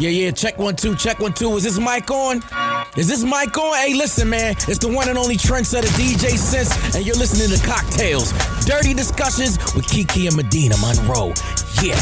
Yeah, check 1 2, check 1 2. Is this mic on? Is this mic on? Hey, listen, man. It's the one and only trendsetter DJ Sense, and you're listening to CockTales. Dirty discussions with Kiki and Medina Monroe. Yeah.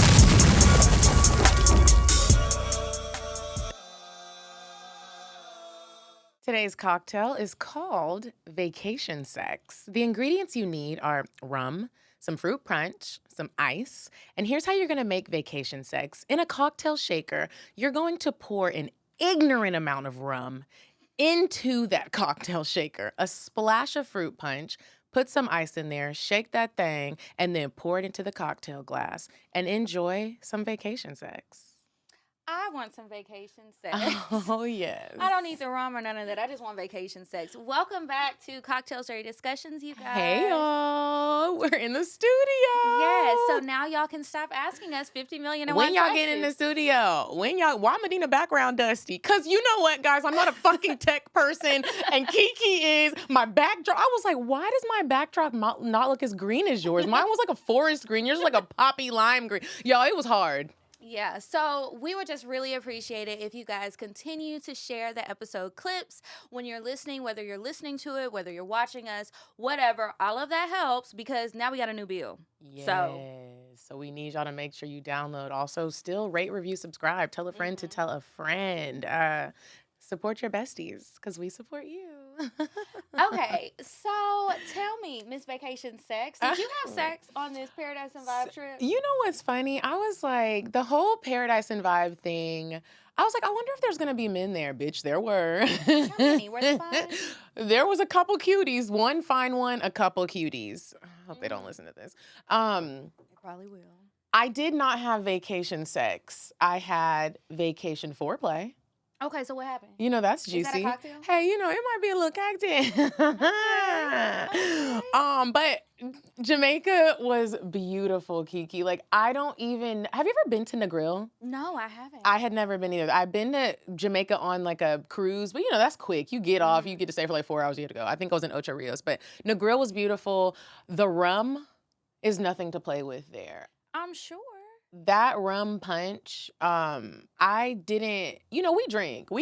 Today's cocktail is called Vacation Sex. The ingredients you need are rum, some fruit punch, some ice, and here's how you're gonna make vacation sex. In a cocktail shaker, you're going to pour an ignorant amount of rum into that cocktail shaker, a splash of fruit punch, put some ice in there, shake that thing, and then pour it into the cocktail glass and enjoy some vacation sex. I want some vacation sex. Oh, yes. I don't need the rum or none of that. I just want vacation sex. Welcome back to Cocktails Dirty Discussions, you guys. Hey, y'all. We're in the studio. Yes. So now y'all can stop asking us 50 million and when one y'all questions. get in the studio? Why Medina background dusty? Because you know what, guys? I'm not a fucking tech person, and Kiki is. My backdrop, I was like, why does my backdrop not look as green as yours? Mine was like a forest green. Yours was like a poppy lime green. Y'all, it was hard. Yeah, so we would just really appreciate it if you guys continue to share the episode clips when you're listening, whether you're listening to it, whether you're watching us, whatever. All of that helps because now we got a new bill. Yes. So we need y'all to make sure you download. Also, still rate, review, subscribe. Tell a friend to tell a friend. Support your besties because we support you. Okay, so tell me, Miss Vacation Sex, did you have sex on this Paradise and Vibe trip? You know what's funny? I was like, the whole Paradise and Vibe thing, I was like, I wonder if there's going to be men there. Bitch, there were. How many? Were they fun? There was a couple cuties. One fine one, a couple cuties. I hope they don't listen to this. They probably will. I did not have vacation sex. I had vacation foreplay. Okay, so what happened? You know, that's juicy. Is that a cocktail? Hey, you know, it might be a little cocktail. Okay. But Jamaica was beautiful, Kiki. Like, have you ever been to Negril? No, I haven't. I had never been either. I've been to Jamaica on like a cruise, but you know, that's quick. You get off, you get to stay for like 4 hours, you have to go. I think I was in Ocho Rios, but Negril was beautiful. The rum is nothing to play with there. I'm sure. That rum punch, I didn't, you know, we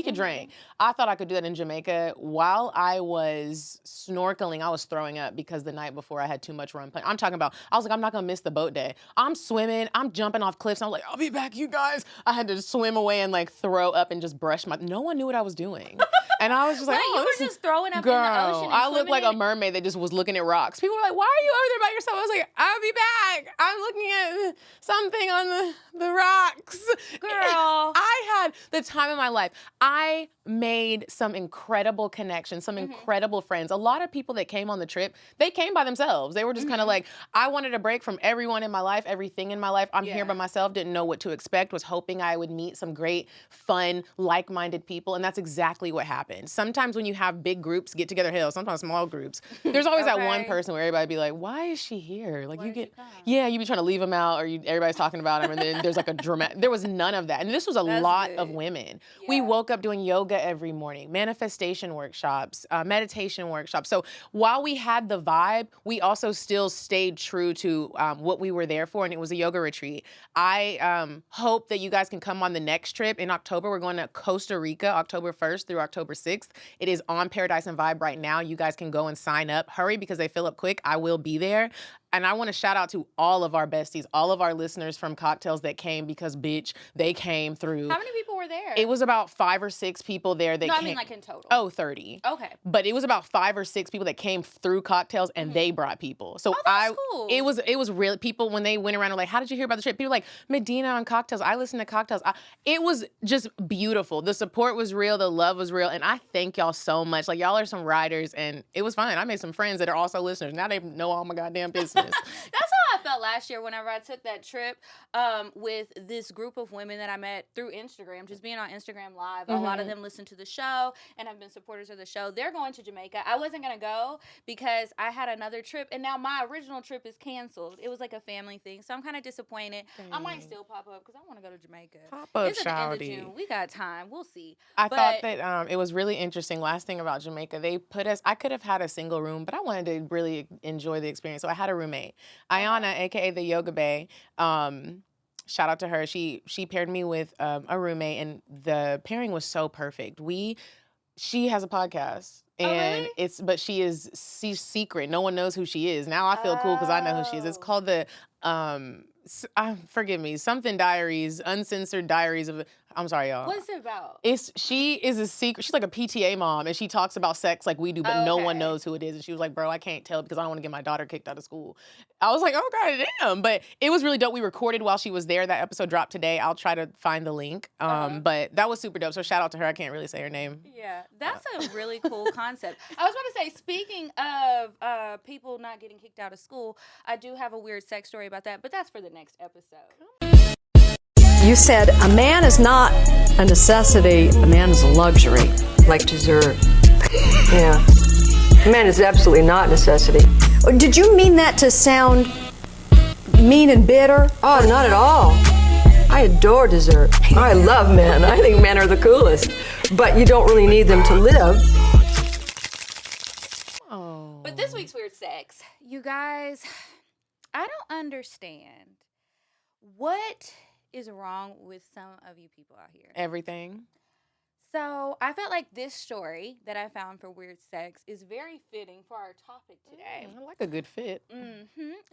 could drink. I thought I could do that in Jamaica. While I was snorkeling, I was throwing up because the night before I had too much rum punch. I'm talking about, I was like, I'm not gonna miss the boat day. I'm swimming, I'm jumping off cliffs. I'm like, I'll be back, you guys. I had to swim away and like throw up and just brush no one knew what I was doing. And I was just like, Wait, you were just throwing up girl, in the ocean and I looked like a swimming? mermaid that just was looking at rocks. People were like, why are you over there by yourself? I was like, I'll be back. I'm looking at something on the rocks. Girl. I had the time of my life. I made some incredible connections, some incredible friends. A lot of people that came on the trip, they came by themselves. They were just kind of like, I wanted a break from everyone in my life, everything in my life. I'm here by myself, didn't know what to expect, was hoping I would meet some great, fun, like-minded people, and that's exactly what happened. Sometimes when you have big groups get together, hell, sometimes small groups, there's always that one person where everybody be like, why is she here? Like you be trying to leave them out, or everybody's talking about them, and then there's like a dramatic, there was none of that. And this was a lot of women. Yeah. We woke up doing yoga every morning, manifestation workshops, meditation workshops. So while we had the vibe, we also still stayed true to what we were there for, and it was a yoga retreat. I hope that you guys can come on the next trip. In October, we're going to Costa Rica, October 1st through October 6th. It is on Paradise and Vibe right now. You guys can go and sign up. Hurry because they fill up quick. I will be there. And I want to shout out to all of our besties, all of our listeners from CockTales that came because, bitch, they came through. How many people were there? It was about 5 or 6 people there that came. I mean like in total. Oh, 30. Okay. But it was about 5 or 6 people that came through CockTales and they brought people. So that's cool. It was really, people, when they went around were like, how did you hear about the trip? People were like, Medina on CockTales. I listened to CockTales. It was just beautiful. The support was real. The love was real. And I thank y'all so much. Like, y'all are some riders and it was fun. I made some friends that are also listeners. Now they know all my goddamn business. That's how I felt last year whenever I took that trip with this group of women that I met through Instagram, just being on Instagram Live. A lot of them listen to the show and have been supporters of the show. They're going to Jamaica. I wasn't going to go because I had another trip, and now my original trip is canceled. It was like a family thing, so I'm kind of disappointed. I might still pop up because I want to go to Jamaica. Pop up, it's at the end of June. We got time. We'll see. I thought that it was really interesting. Last thing about Jamaica, they put us, I could have had a single room, but I wanted to really enjoy the experience, so I had a roommate. Ayana, aka the Yoga Bae, shout out to her. She paired me with a roommate, and the pairing was so perfect. She has a podcast. And really? she's secret. No one knows who she is. Now I feel cool because I know who she is. It's called the forgive me, something diaries, uncensored diaries of. I'm sorry, y'all. What's it about? She is a secret. She's like a PTA mom, and she talks about sex like we do, but no one knows who it is. And she was like, "Bro, I can't tell because I don't want to get my daughter kicked out of school." I was like, "Oh god, damn!" But it was really dope. We recorded while she was there. That episode dropped today. I'll try to find the link. But that was super dope. So shout out to her. I can't really say her name. Yeah, that's a really cool concept. I was about to say, speaking of people not getting kicked out of school, I do have a weird sex story about that, but that's for the next episode. You said a man is not a necessity, a man is a luxury. Like dessert. Yeah. A man is absolutely not a necessity. Did you mean that to sound mean and bitter? Oh, not at all. I adore dessert. I love men. I think men are the coolest. But you don't really need them to live. Oh. But this week's weird sex, you guys, I don't understand what is wrong with some of you people out here. Everything. So I felt like this story that I found for weird sex is very fitting for our topic today. I like a good fit.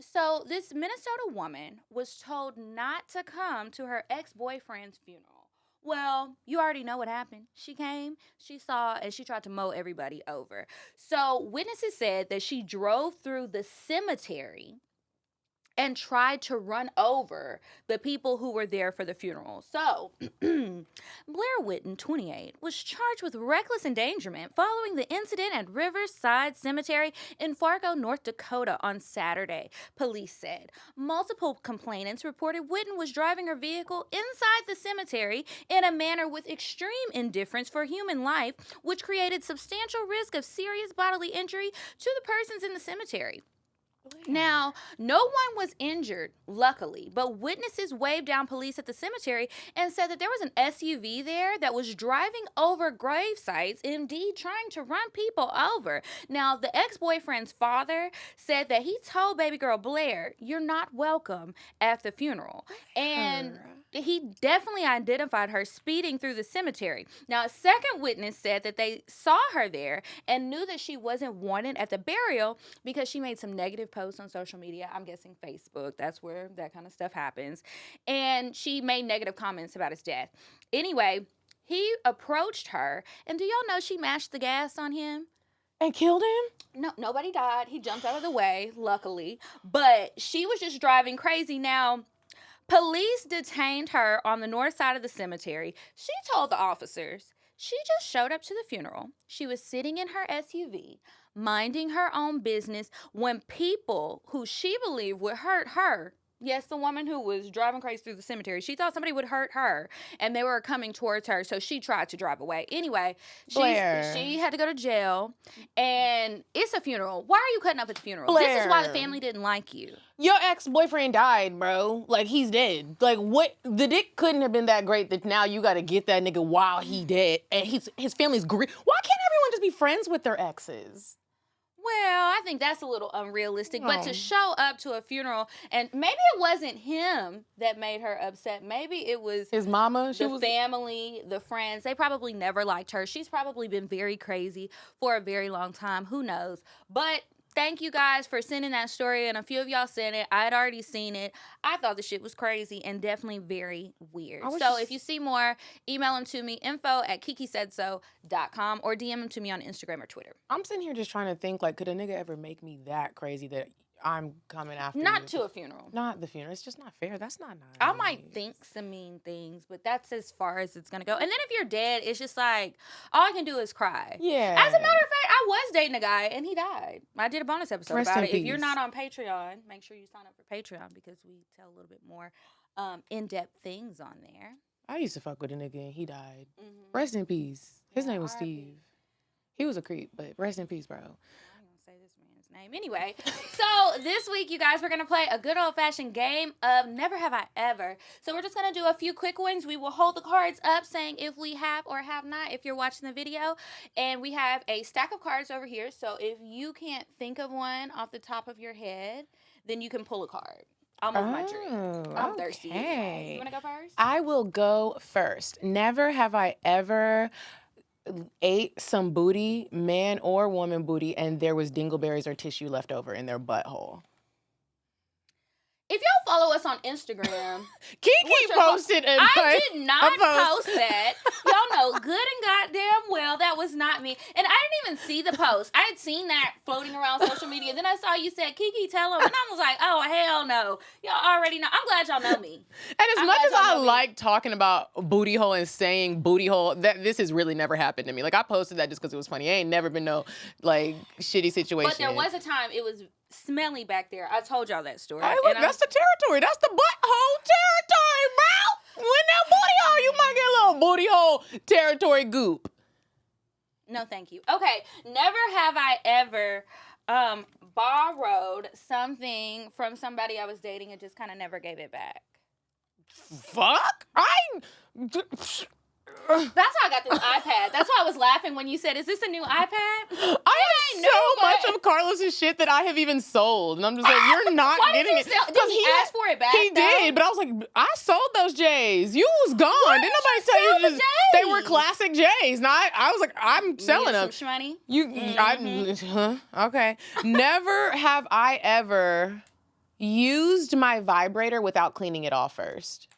So this Minnesota woman was told not to come to her ex-boyfriend's funeral. Well, you already know what happened. She came, she saw, and she tried to mow everybody over. So witnesses said that she drove through the cemetery and tried to run over the people who were there for the funeral. So, Blair Witten, 28, was charged with reckless endangerment following the incident at Riverside Cemetery in Fargo, North Dakota on Saturday, police said. Multiple complainants reported Witten was driving her vehicle inside the cemetery in a manner with extreme indifference for human life, which created substantial risk of serious bodily injury to the persons in the cemetery. Now, no one was injured, luckily, but witnesses waved down police at the cemetery and said that there was an SUV there that was driving over grave sites, indeed trying to run people over. Now, the ex-boyfriend's father said that he told baby girl Blair, "You're not welcome at the funeral." And he definitely identified her speeding through the cemetery. Now, a second witness said that they saw her there and knew that she wasn't wanted at the burial because she made some negative posts on social media. I'm guessing Facebook. That's where that kind of stuff happens. And she made negative comments about his death. Anyway, he approached her, and do y'all know she mashed the gas on him? And killed him? No, nobody died. He jumped out of the way, luckily. But she was just driving crazy. Now, police detained her on the north side of the cemetery. She told the officers she just showed up to the funeral. She was sitting in her SUV, minding her own business, when people who she believed would hurt her, yes, the woman who was driving crazy through the cemetery, she thought somebody would hurt her, and they were coming towards her, so she tried to drive away. Anyway, she had to go to jail, and it's a funeral. Why are you cutting up at the funeral? Blair. This is why the family didn't like you. Your ex-boyfriend died, bro. Like, he's dead. Like, what? The dick couldn't have been that great that now you got to get that nigga while he dead, and his family's Why can't everyone just be friends with their exes? Well, I think that's a little unrealistic, but to show up to a funeral, and maybe it wasn't him that made her upset. Maybe it was his mama, family, the friends. They probably never liked her. She's probably been very crazy for a very long time. Who knows? But thank you guys for sending that story, and a few of y'all sent it. I had already seen it. I thought the shit was crazy and definitely very weird. So if you see more, email them to me, info@kikisaidso.com, or DM them to me on Instagram or Twitter. I'm sitting here just trying to think, like, could a nigga ever make me that crazy that I'm coming after you? Not to a funeral. Not the funeral. It's just not fair. That's not nice. I might think some mean things, but that's as far as it's going to go. And then if you're dead, it's just like, all I can do is cry. Yeah. As a matter of fact, I was dating a guy, and he died. I did a bonus episode Rest about in it. If peace. you're not on Patreon, make sure you sign up for Patreon because we tell a little bit more in-depth things on there. I used to fuck with a nigga, and he died. Rest in peace. His name was Steve. He was a creep, but rest in peace, bro. Say this man's name. Anyway, so this week, you guys, we're going to play a good old-fashioned game of Never Have I Ever. So we're just going to do a few quick ones. We will hold the cards up saying if we have or have not if you're watching the video. And we have a stack of cards over here. So if you can't think of one off the top of your head, then you can pull a card. Almost my dream. I'm thirsty. Okay. You want to go first? I will go first. Never have I ever ate some booty, man or woman booty, and there was dingleberries or tissue left over in their butthole. If y'all follow us on Instagram, Kiki posted a I did not post. post that. Y'all know good and goddamn well that was not me. And I didn't even see the post. I had seen that floating around social media. Then I saw you said, Kiki, tell them. And I was like, oh, hell no. Y'all already know. I'm glad y'all know me. And as I'm much glad as y'all I know me. like talking about booty hole and saying booty hole, this has really never happened to me. Like, I posted that just because it was funny. I ain't never been no, like, shitty situation. But there was a time it was smelly back there. I told y'all that story. Hey, look, that's the territory. That's the butthole territory, bro. When that booty hole, you might get a little booty hole territory goop. No, thank you. Okay, never have I ever borrowed something from somebody I was dating and just kind of never gave it back. Fuck. That's how I got this iPad. That's why I was laughing when you said, is this a new iPad? I have so much of Carlos's shit that I have even sold. And I'm just like, you're not Why getting did you it. sell? Did he ask for it back? He though? did, but I was like, I sold those J's. You was gone. Why Didn't did nobody you tell you sell the just they were J's? classic J's. Not I was like, I'm selling them. Some shmoney? Okay. Never have I ever used my vibrator without cleaning it off first.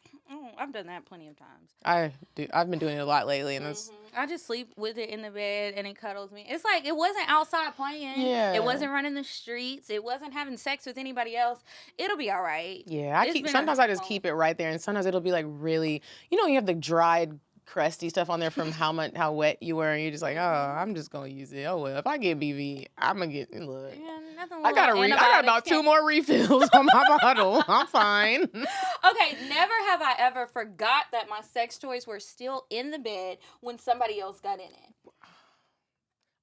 I've done that plenty of times. I've been doing it a lot lately, and it's I just sleep with it in the bed and it cuddles me. It's like it wasn't outside playing. Yeah. It wasn't running the streets. It wasn't having sex with anybody else. It'll be all right. yeah. It's been Sometimes I just moment. keep it right there, and sometimes it'll be like really, you have the dried, crusty stuff on there from how wet you were, and you're just like, oh, I'm just gonna use it. Oh well, if I get BV, I'm gonna get look. Yeah, nothing I got about 2 more refills on my bottle. I'm fine. Okay, never have I ever forgot that my sex toys were still in the bed when somebody else got in it.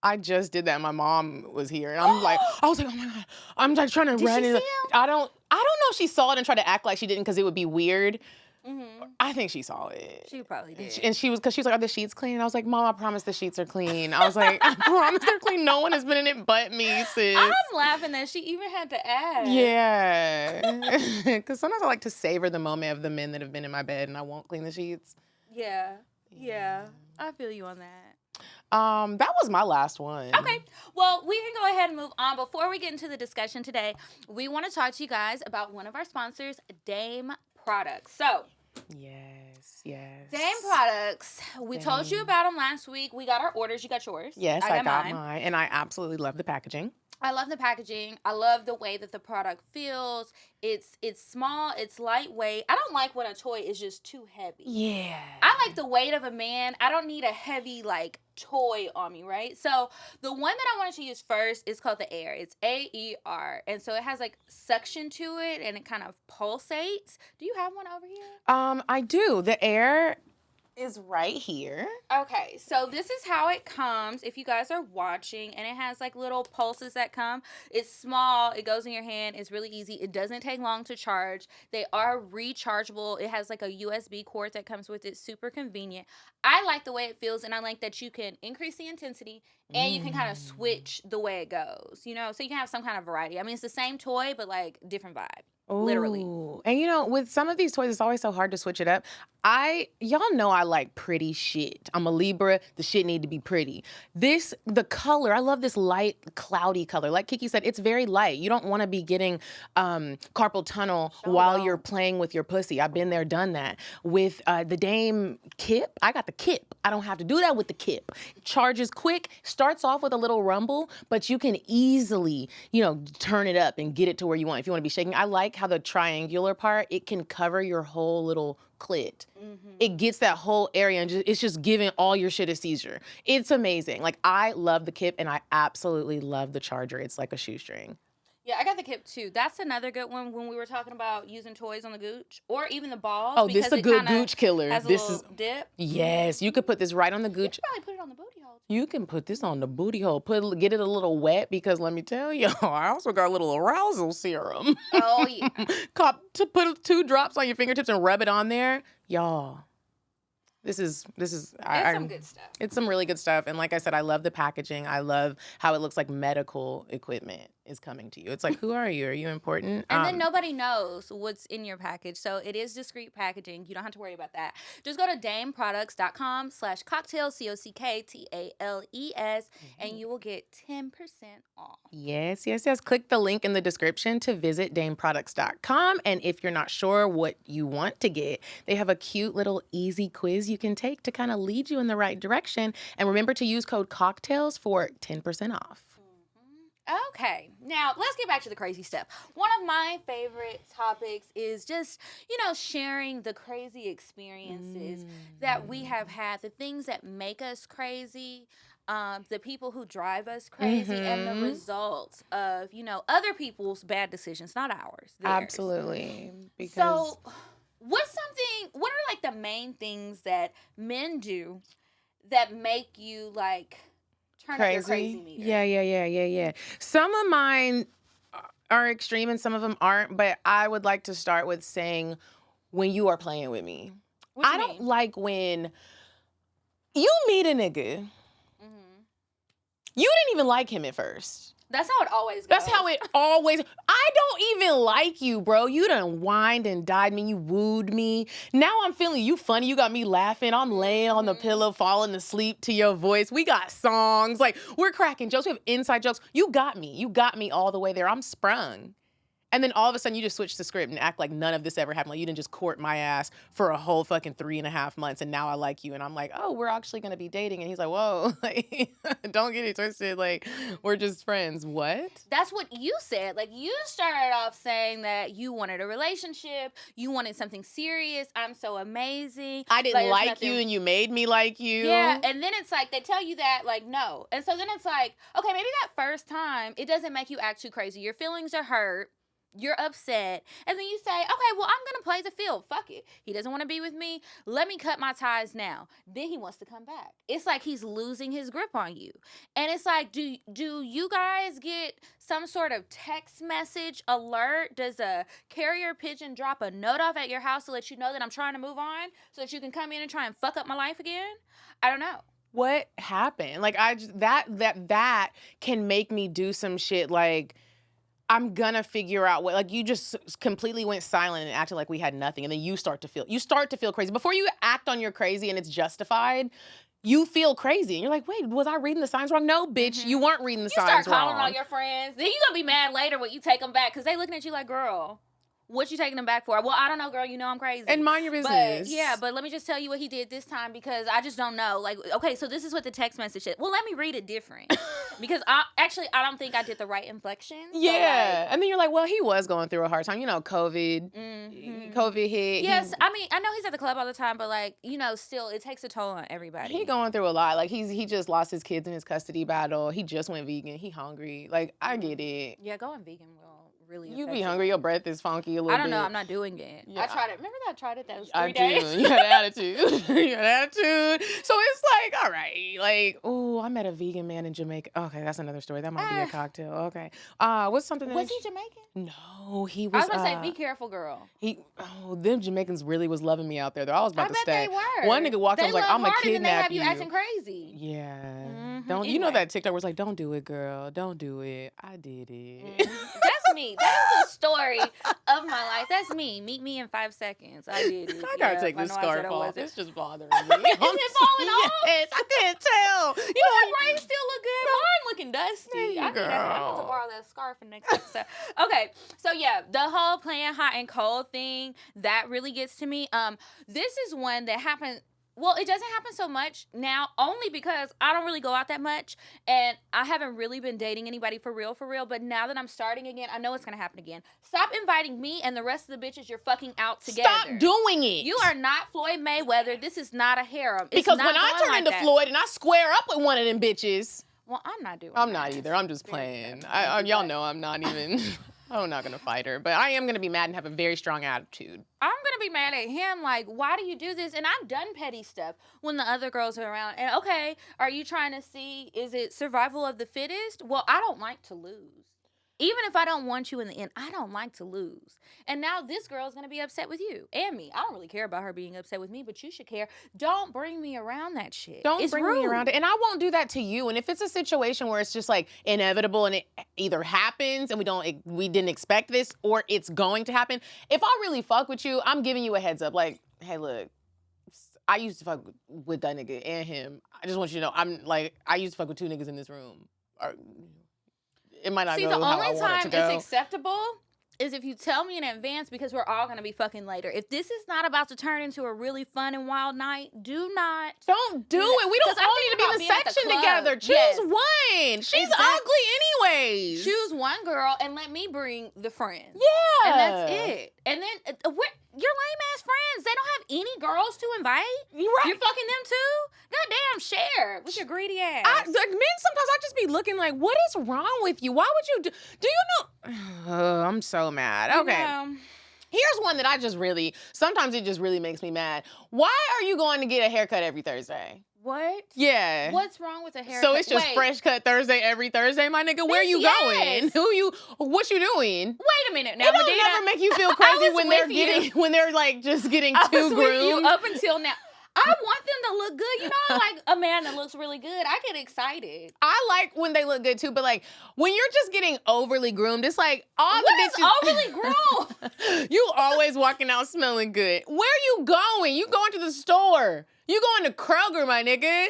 I just did that. My mom was here, and I was like, oh my god. I'm like trying to Did run she it. see him? I don't know if she saw it and tried to act like she didn't because it would be weird. Mm-hmm. I think she saw it. She probably did. And she was like, are the sheets clean? And I was like, Mom, I promise the sheets are clean. I was like, I promise they're clean. No one has been in it but me, sis. I'm laughing that she even had to ask. Yeah. Because sometimes I like to savor the moment of the men that have been in my bed and I won't clean the sheets. Yeah. I feel you on that. That was my last one. Okay, well, we can go ahead and move on. Before we get into the discussion today, we want to talk to you guys about one of our sponsors, Dame Products. So, Yes. Dame Products, we told you about them last week. We got our orders. You got yours. Yes, I got mine. And I absolutely love the packaging. I love the packaging. I love the way that the product feels. It's small. It's lightweight. I don't like when a toy is just too heavy. Yeah. I like the weight of a man. I don't need a heavy, toy on me, right? So the one that I wanted to use first is called the Air. It's AER. And so it has, suction to it, and it kind of pulsates. Do you have one over here? I do. The Air is right here. Okay, so this is how it comes if you guys are watching, and it has little pulses that come. It's small, it goes in your hand, it's really easy. It doesn't take long to charge. They are rechargeable. It has a USB cord that comes with it, super convenient. I like the way it feels, and I like that you can increase the intensity and you can kind of switch the way it goes, so you can have some kind of variety. I mean, it's the same toy, but different vibe. Literally. Ooh. And with some of these toys, it's always so hard to switch it up. Y'all know I like pretty shit. I'm a Libra. The shit need to be pretty. The color, I love this light, cloudy color. Like Kiki said, it's very light. You don't want to be getting carpal tunnel while you're playing with your pussy. I've been there, done that. With the Dame Kip, I got the Kip. I don't have to do that with the Kip. Charges quick, starts off with a little rumble, but you can easily, turn it up and get it to where you want. If you want to be shaking, I like how the triangular part, it can cover your whole little clit. Mm-hmm. It gets that whole area and it's just giving all your shit a seizure. It's amazing. I love the Kip and I absolutely love the charger. It's like a shoestring. Yeah, I got the Kip too. That's another good one when we were talking about using toys on the gooch or even the balls. Oh, this is a good gooch killer. This is dip. Yes, you could put this right on the gooch. You could probably put it on the booty hole. You can put this on the booty hole. Get it a little wet because let me tell y'all, I also got a little arousal serum. Oh yeah. To put 2 drops on your fingertips and rub it on there, y'all. This is some good stuff. It's some really good stuff. And like I said, I love the packaging. I love how it looks like medical equipment. is coming to you. It's like, who are you? Are you important? And then nobody knows what's in your package. So it is discreet packaging. You don't have to worry about that. Just go to dameproducts.com/cocktails, CockTales, and you will get 10% off. Yes. Click the link in the description to visit dameproducts.com. And if you're not sure what you want to get, they have a cute little easy quiz you can take to kind of lead you in the right direction. And remember to use code CockTales for 10% off. Okay, now let's get back to the crazy stuff. One of my favorite topics is just, sharing the crazy experiences that we have had, the things that make us crazy, the people who drive us crazy, and the results of, other people's bad decisions, not ours. Theirs. Absolutely. So, what are like the main things that men do that make you like turn up your crazy meter? Yeah. Some of mine are extreme and some of them aren't, but I would like to start with saying when you are playing with me. I don't like when you meet a nigga. You didn't even like him at first. That's how it always goes. That's how it always. I don't even like you, bro. You done wined and dined me. You wooed me. Now I'm feeling you funny. You got me laughing. I'm laying on the pillow, falling asleep to your voice. We got songs. Like, we're cracking jokes. We have inside jokes. You got me. You got me all the way there. I'm sprung. And then all of a sudden you just switch the script and act like none of this ever happened. Like you didn't just court my ass for a whole fucking 3.5 months and now I like you. And I'm like, oh, we're actually gonna be dating. And he's like, whoa, like, don't get it twisted. Like, we're just friends. What? That's what you said. Like, you started off saying that you wanted a relationship. You wanted something serious. I'm so amazing. I didn't like you and you made me like you. Yeah, and then it's like, they tell you that, like, no. And so then it's like, okay, maybe that first time, it doesn't make you act too crazy. Your feelings are hurt. You're upset. And then you say, okay, well, I'm going to play the field. Fuck it. He doesn't want to be with me. Let me cut my ties now. Then he wants to come back. It's like he's losing his grip on you. And it's like, do you guys get some sort of text message alert? Does a carrier pigeon drop a note off at your house to let you know that I'm trying to move on so that you can come in and try and fuck up my life again? I don't know. What happened? Like, that can make me do some shit like, I'm gonna figure out what, like, you just completely went silent and acted like we had nothing. And then you start to feel crazy. Before you act on your crazy and it's justified, you feel crazy. And you're like, wait, was I reading the signs wrong? No, bitch, you weren't reading the signs wrong. You start calling all your friends. Then you gonna be mad later when you take them back because they looking at you like, girl, what you taking them back for? Well, I don't know, girl. You know I'm crazy. And mind your business. But let me just tell you what he did this time because I just don't know. Like, okay, so this is what the text message is. Well, let me read it different because I don't think I did the right inflection. Yeah. And then you're like, well, he was going through a hard time. COVID. COVID hit. Yes. I mean, I know he's at the club all the time, but like, still it takes a toll on everybody. He going through a lot. Like he just lost his kids in his custody battle. He just went vegan. He hungry. Like, I get it. Yeah, going vegan will really you be hungry, your breath is funky a little bit. I don't know, I'm not doing it. Yeah. I tried it. Remember that I tried it? That was 3 days. You had an attitude. You had an attitude. So it's like, all right, like, oh, I met a vegan man in Jamaica. Okay, that's another story. That might be a cocktail. Okay. What's something that... Was he Jamaican? No, he was... I was going to say, be careful, girl. Them Jamaicans really was loving me out there, though. I was about to stay. I bet they were. One nigga walked up and was like, I'm going to kidnap you. They have you acting crazy. Yeah. Mm-hmm. Don't. You know that TikTok was like, don't do it, girl. Don't do it. I did it. That's me. That is the story of my life. That's me. Meet me in 5 seconds. I did it. I gotta take this scarf off. It's just bothering me. Is it falling off? Yes, I can't tell. You know, my braids still look good. Mine looking dusty. I need to borrow that scarf for next episode. Okay, so yeah, the whole playing hot and cold thing, that really gets to me. This is one that happened. Well, it doesn't happen so much now, only because I don't really go out that much, and I haven't really been dating anybody for real, but now that I'm starting again, I know it's going to happen again. Stop inviting me and the rest of the bitches you're fucking out together. Stop doing it. You are not Floyd Mayweather. This is not a harem. Because when I turn into Floyd and I square up with one of them bitches... Well, I'm not doing I'm not either. I'm just playing. Y'all know I'm not even... I'm not going to fight her, but I am going to be mad and have a very strong attitude. I'm going to be mad at him, like, why do you do this? And I've done petty stuff when the other girls are around. And, okay, are you trying to see, is it survival of the fittest? Well, I don't like to lose. Even if I don't want you in the end, I don't like to lose. And now this girl is going to be upset with you and me. I don't really care about her being upset with me, but you should care. Don't bring me around that shit. Don't bring me around it. And I won't do that to you. And if it's a situation where it's just like inevitable and it either happens and we didn't expect this or it's going to happen, if I really fuck with you, I'm giving you a heads up. Like, hey, look, I used to fuck with that nigga and him. I just want you to know, I used to fuck with 2 niggas in this room. It might not go how I want it to go. See, the only time it's acceptable is if you tell me in advance, because we're all going to be fucking later. If this is not about to turn into a really fun and wild night, don't do it. We don't all need to be in the section together. Choose one. She's ugly anyways. Choose one girl and let me bring the friends. Yeah. And that's it. And then your lame ass friends, they don't have any girls to invite. You're right. You're fucking them too? Goddamn, share with your greedy ass. Men, sometimes I just be looking like, what is wrong with you? Why would you do you know? I'm so mad. Okay. Here's one that sometimes it just really makes me mad. Why are you going to get a haircut every Thursday? What? Yeah. What's wrong with a haircut? So it's just fresh cut Thursday every Thursday, my nigga? Where you going? What you doing? Wait a minute now, It don't Medina. never make you feel crazy when they're like just getting too groomed. With you up until now. I want them to look good. You know, like a man that looks really good. I get excited. I like when they look good too, but like when you're just getting overly groomed, it's like all the bitches overly groomed. You always walking out smelling good. Where you going? You going to the store. You going to Kroger, my nigga.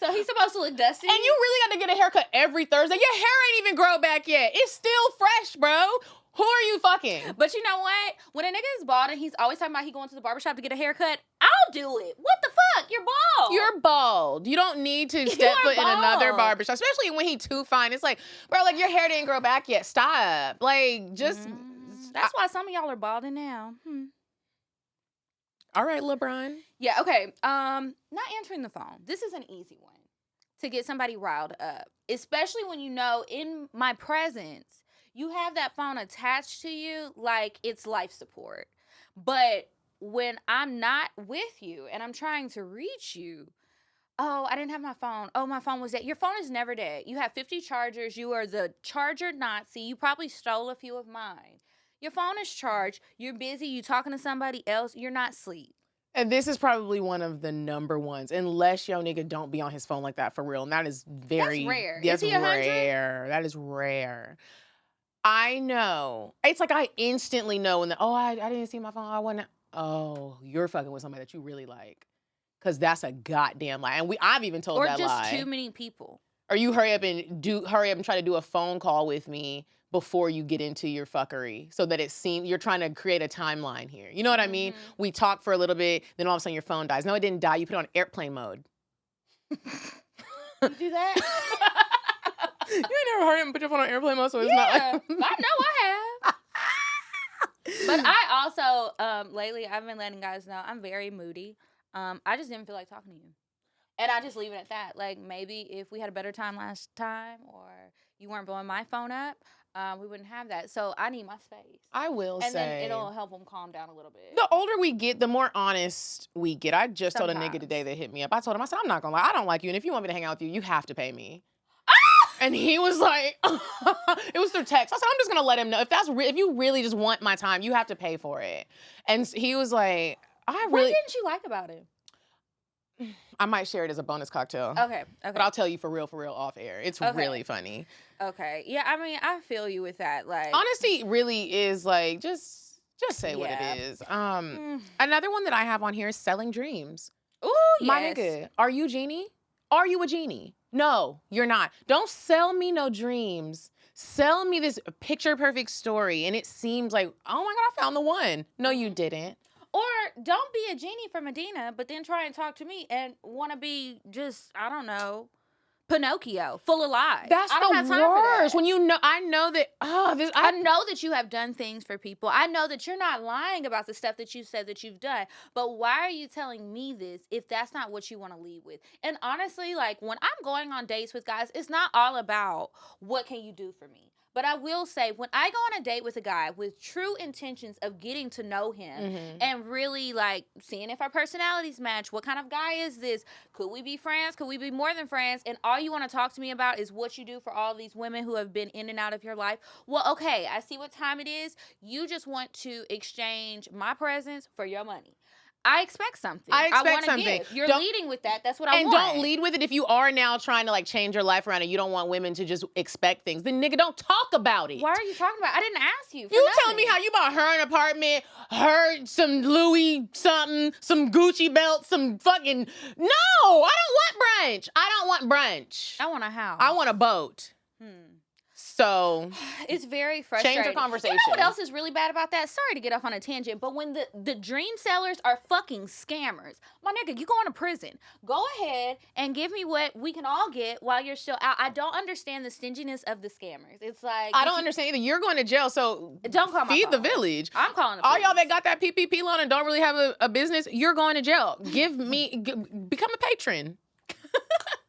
So he's supposed to look dusty? And you really got to get a haircut every Thursday. Your hair ain't even grow back yet. It's still fresh, bro. Who are you fucking? But you know what? When a nigga is bald and he's always talking about he going to the barbershop to get a haircut, I'll do it. What the fuck? You're bald. You're bald. You don't need to step foot in another barbershop, especially when he too fine. It's like, bro, like your hair didn't grow back yet. Stop. Like, just. That's why some of y'all are balding now. All right, LeBron. Yeah, okay. Not answering the phone. This is an easy one to get somebody riled up, especially when you know in my presence, you have that phone attached to you like it's life support. But when I'm not with you and I'm trying to reach you, oh, I didn't have my phone. Oh, my phone was dead. Your phone is never dead. You have 50 chargers. You are the charger Nazi. You probably stole a few of mine. Your phone is charged. You're busy. You talking to somebody else. You're not asleep. And this is probably one of the number ones, unless your nigga don't be on his phone like that for real. And that is very rare. That's is he 100? rare. That is rare. I know. It's like I instantly know when I didn't see my phone. I wasn't. Oh, you're fucking with somebody that you really like. Because that's a goddamn lie. And I've even told that lie. Or just too many people. Or you hurry up and try to do a phone call with me before you get into your fuckery so that it seems you're trying to create a timeline here. You know what I mean? We talk for a little bit, then all of a sudden your phone dies. No, it didn't die. You put it on airplane mode. You do that? You ain't never heard him put your phone on airplane mode, so it's not like... I know I have. But I also, lately, I've been letting guys know I'm very moody. I just didn't feel like talking to you. And I just leave it at that. Like, maybe if we had a better time last time or you weren't blowing my phone up, we wouldn't have that. So I need my space. I will say. And then it'll help them calm down a little bit. The older we get, the more honest we get. I just told a nigga today that hit me up. I told him, I said, I'm not going to lie. I don't like you. And if you want me to hang out with you, you have to pay me. And he was like, it was through text. I said, I'm just going to let him know. If you really just want my time, you have to pay for it. And he was like, What didn't you like about it? I might share it as a bonus cocktail. Okay. But I'll tell you for real off air. It's really funny. Okay. Yeah, I mean, I feel you with that. Like, honesty really is like, just say what it is. Another one that I have on here is selling dreams. Ooh, yes. My nigga, are you Genie? Are you a genie? No, you're not. Don't sell me no dreams. Sell me this picture-perfect story, and it seems like, oh my God, I found the one. No, you didn't. Or don't be a genie for Medina, but then try and talk to me and want to be just, I don't know, Pinocchio, full of lies. That's I don't the have time for worst. that. When you know, I know that, I know that you have done things for people. I know that you're not lying about the stuff that you said that you've done. But why are you telling me this if that's not what you want to lead with? And honestly, like when I'm going on dates with guys, it's not all about what can you do for me. But I will say, when I go on a date with a guy with true intentions of getting to know him and really like seeing if our personalities match, what kind of guy is this? Could we be friends? Could we be more than friends? And all you want to talk to me about is what you do for all these women who have been in and out of your life. Well, okay, I see what time it is. You just want to exchange my presence for your money. I expect something. I expect wanna something. Give. You're leading with that. That's what I want. And don't lead with it if you are now trying to like change your life around and you don't want women to just expect things. Then nigga, don't talk about it. Why are you talking about? I didn't ask you. You telling me how you bought her an apartment, her some Louis something, some Gucci belt, some fucking... No, I don't want brunch. I don't want brunch. I want a house. I want a boat. So it's very frustrating. Change your conversation. You know what else is really bad about that? Sorry to get off on a tangent, but when the dream sellers are fucking scammers, my nigga, you going to prison. Go ahead and give me what we can all get while you're still out. I don't understand the stinginess of the scammers. It's like I don't understand either. You're going to jail, so don't call my feed the phone. village. I'm calling the all police. y'all that got that PPP loan and don't really have a business. You're going to jail. Become a patron.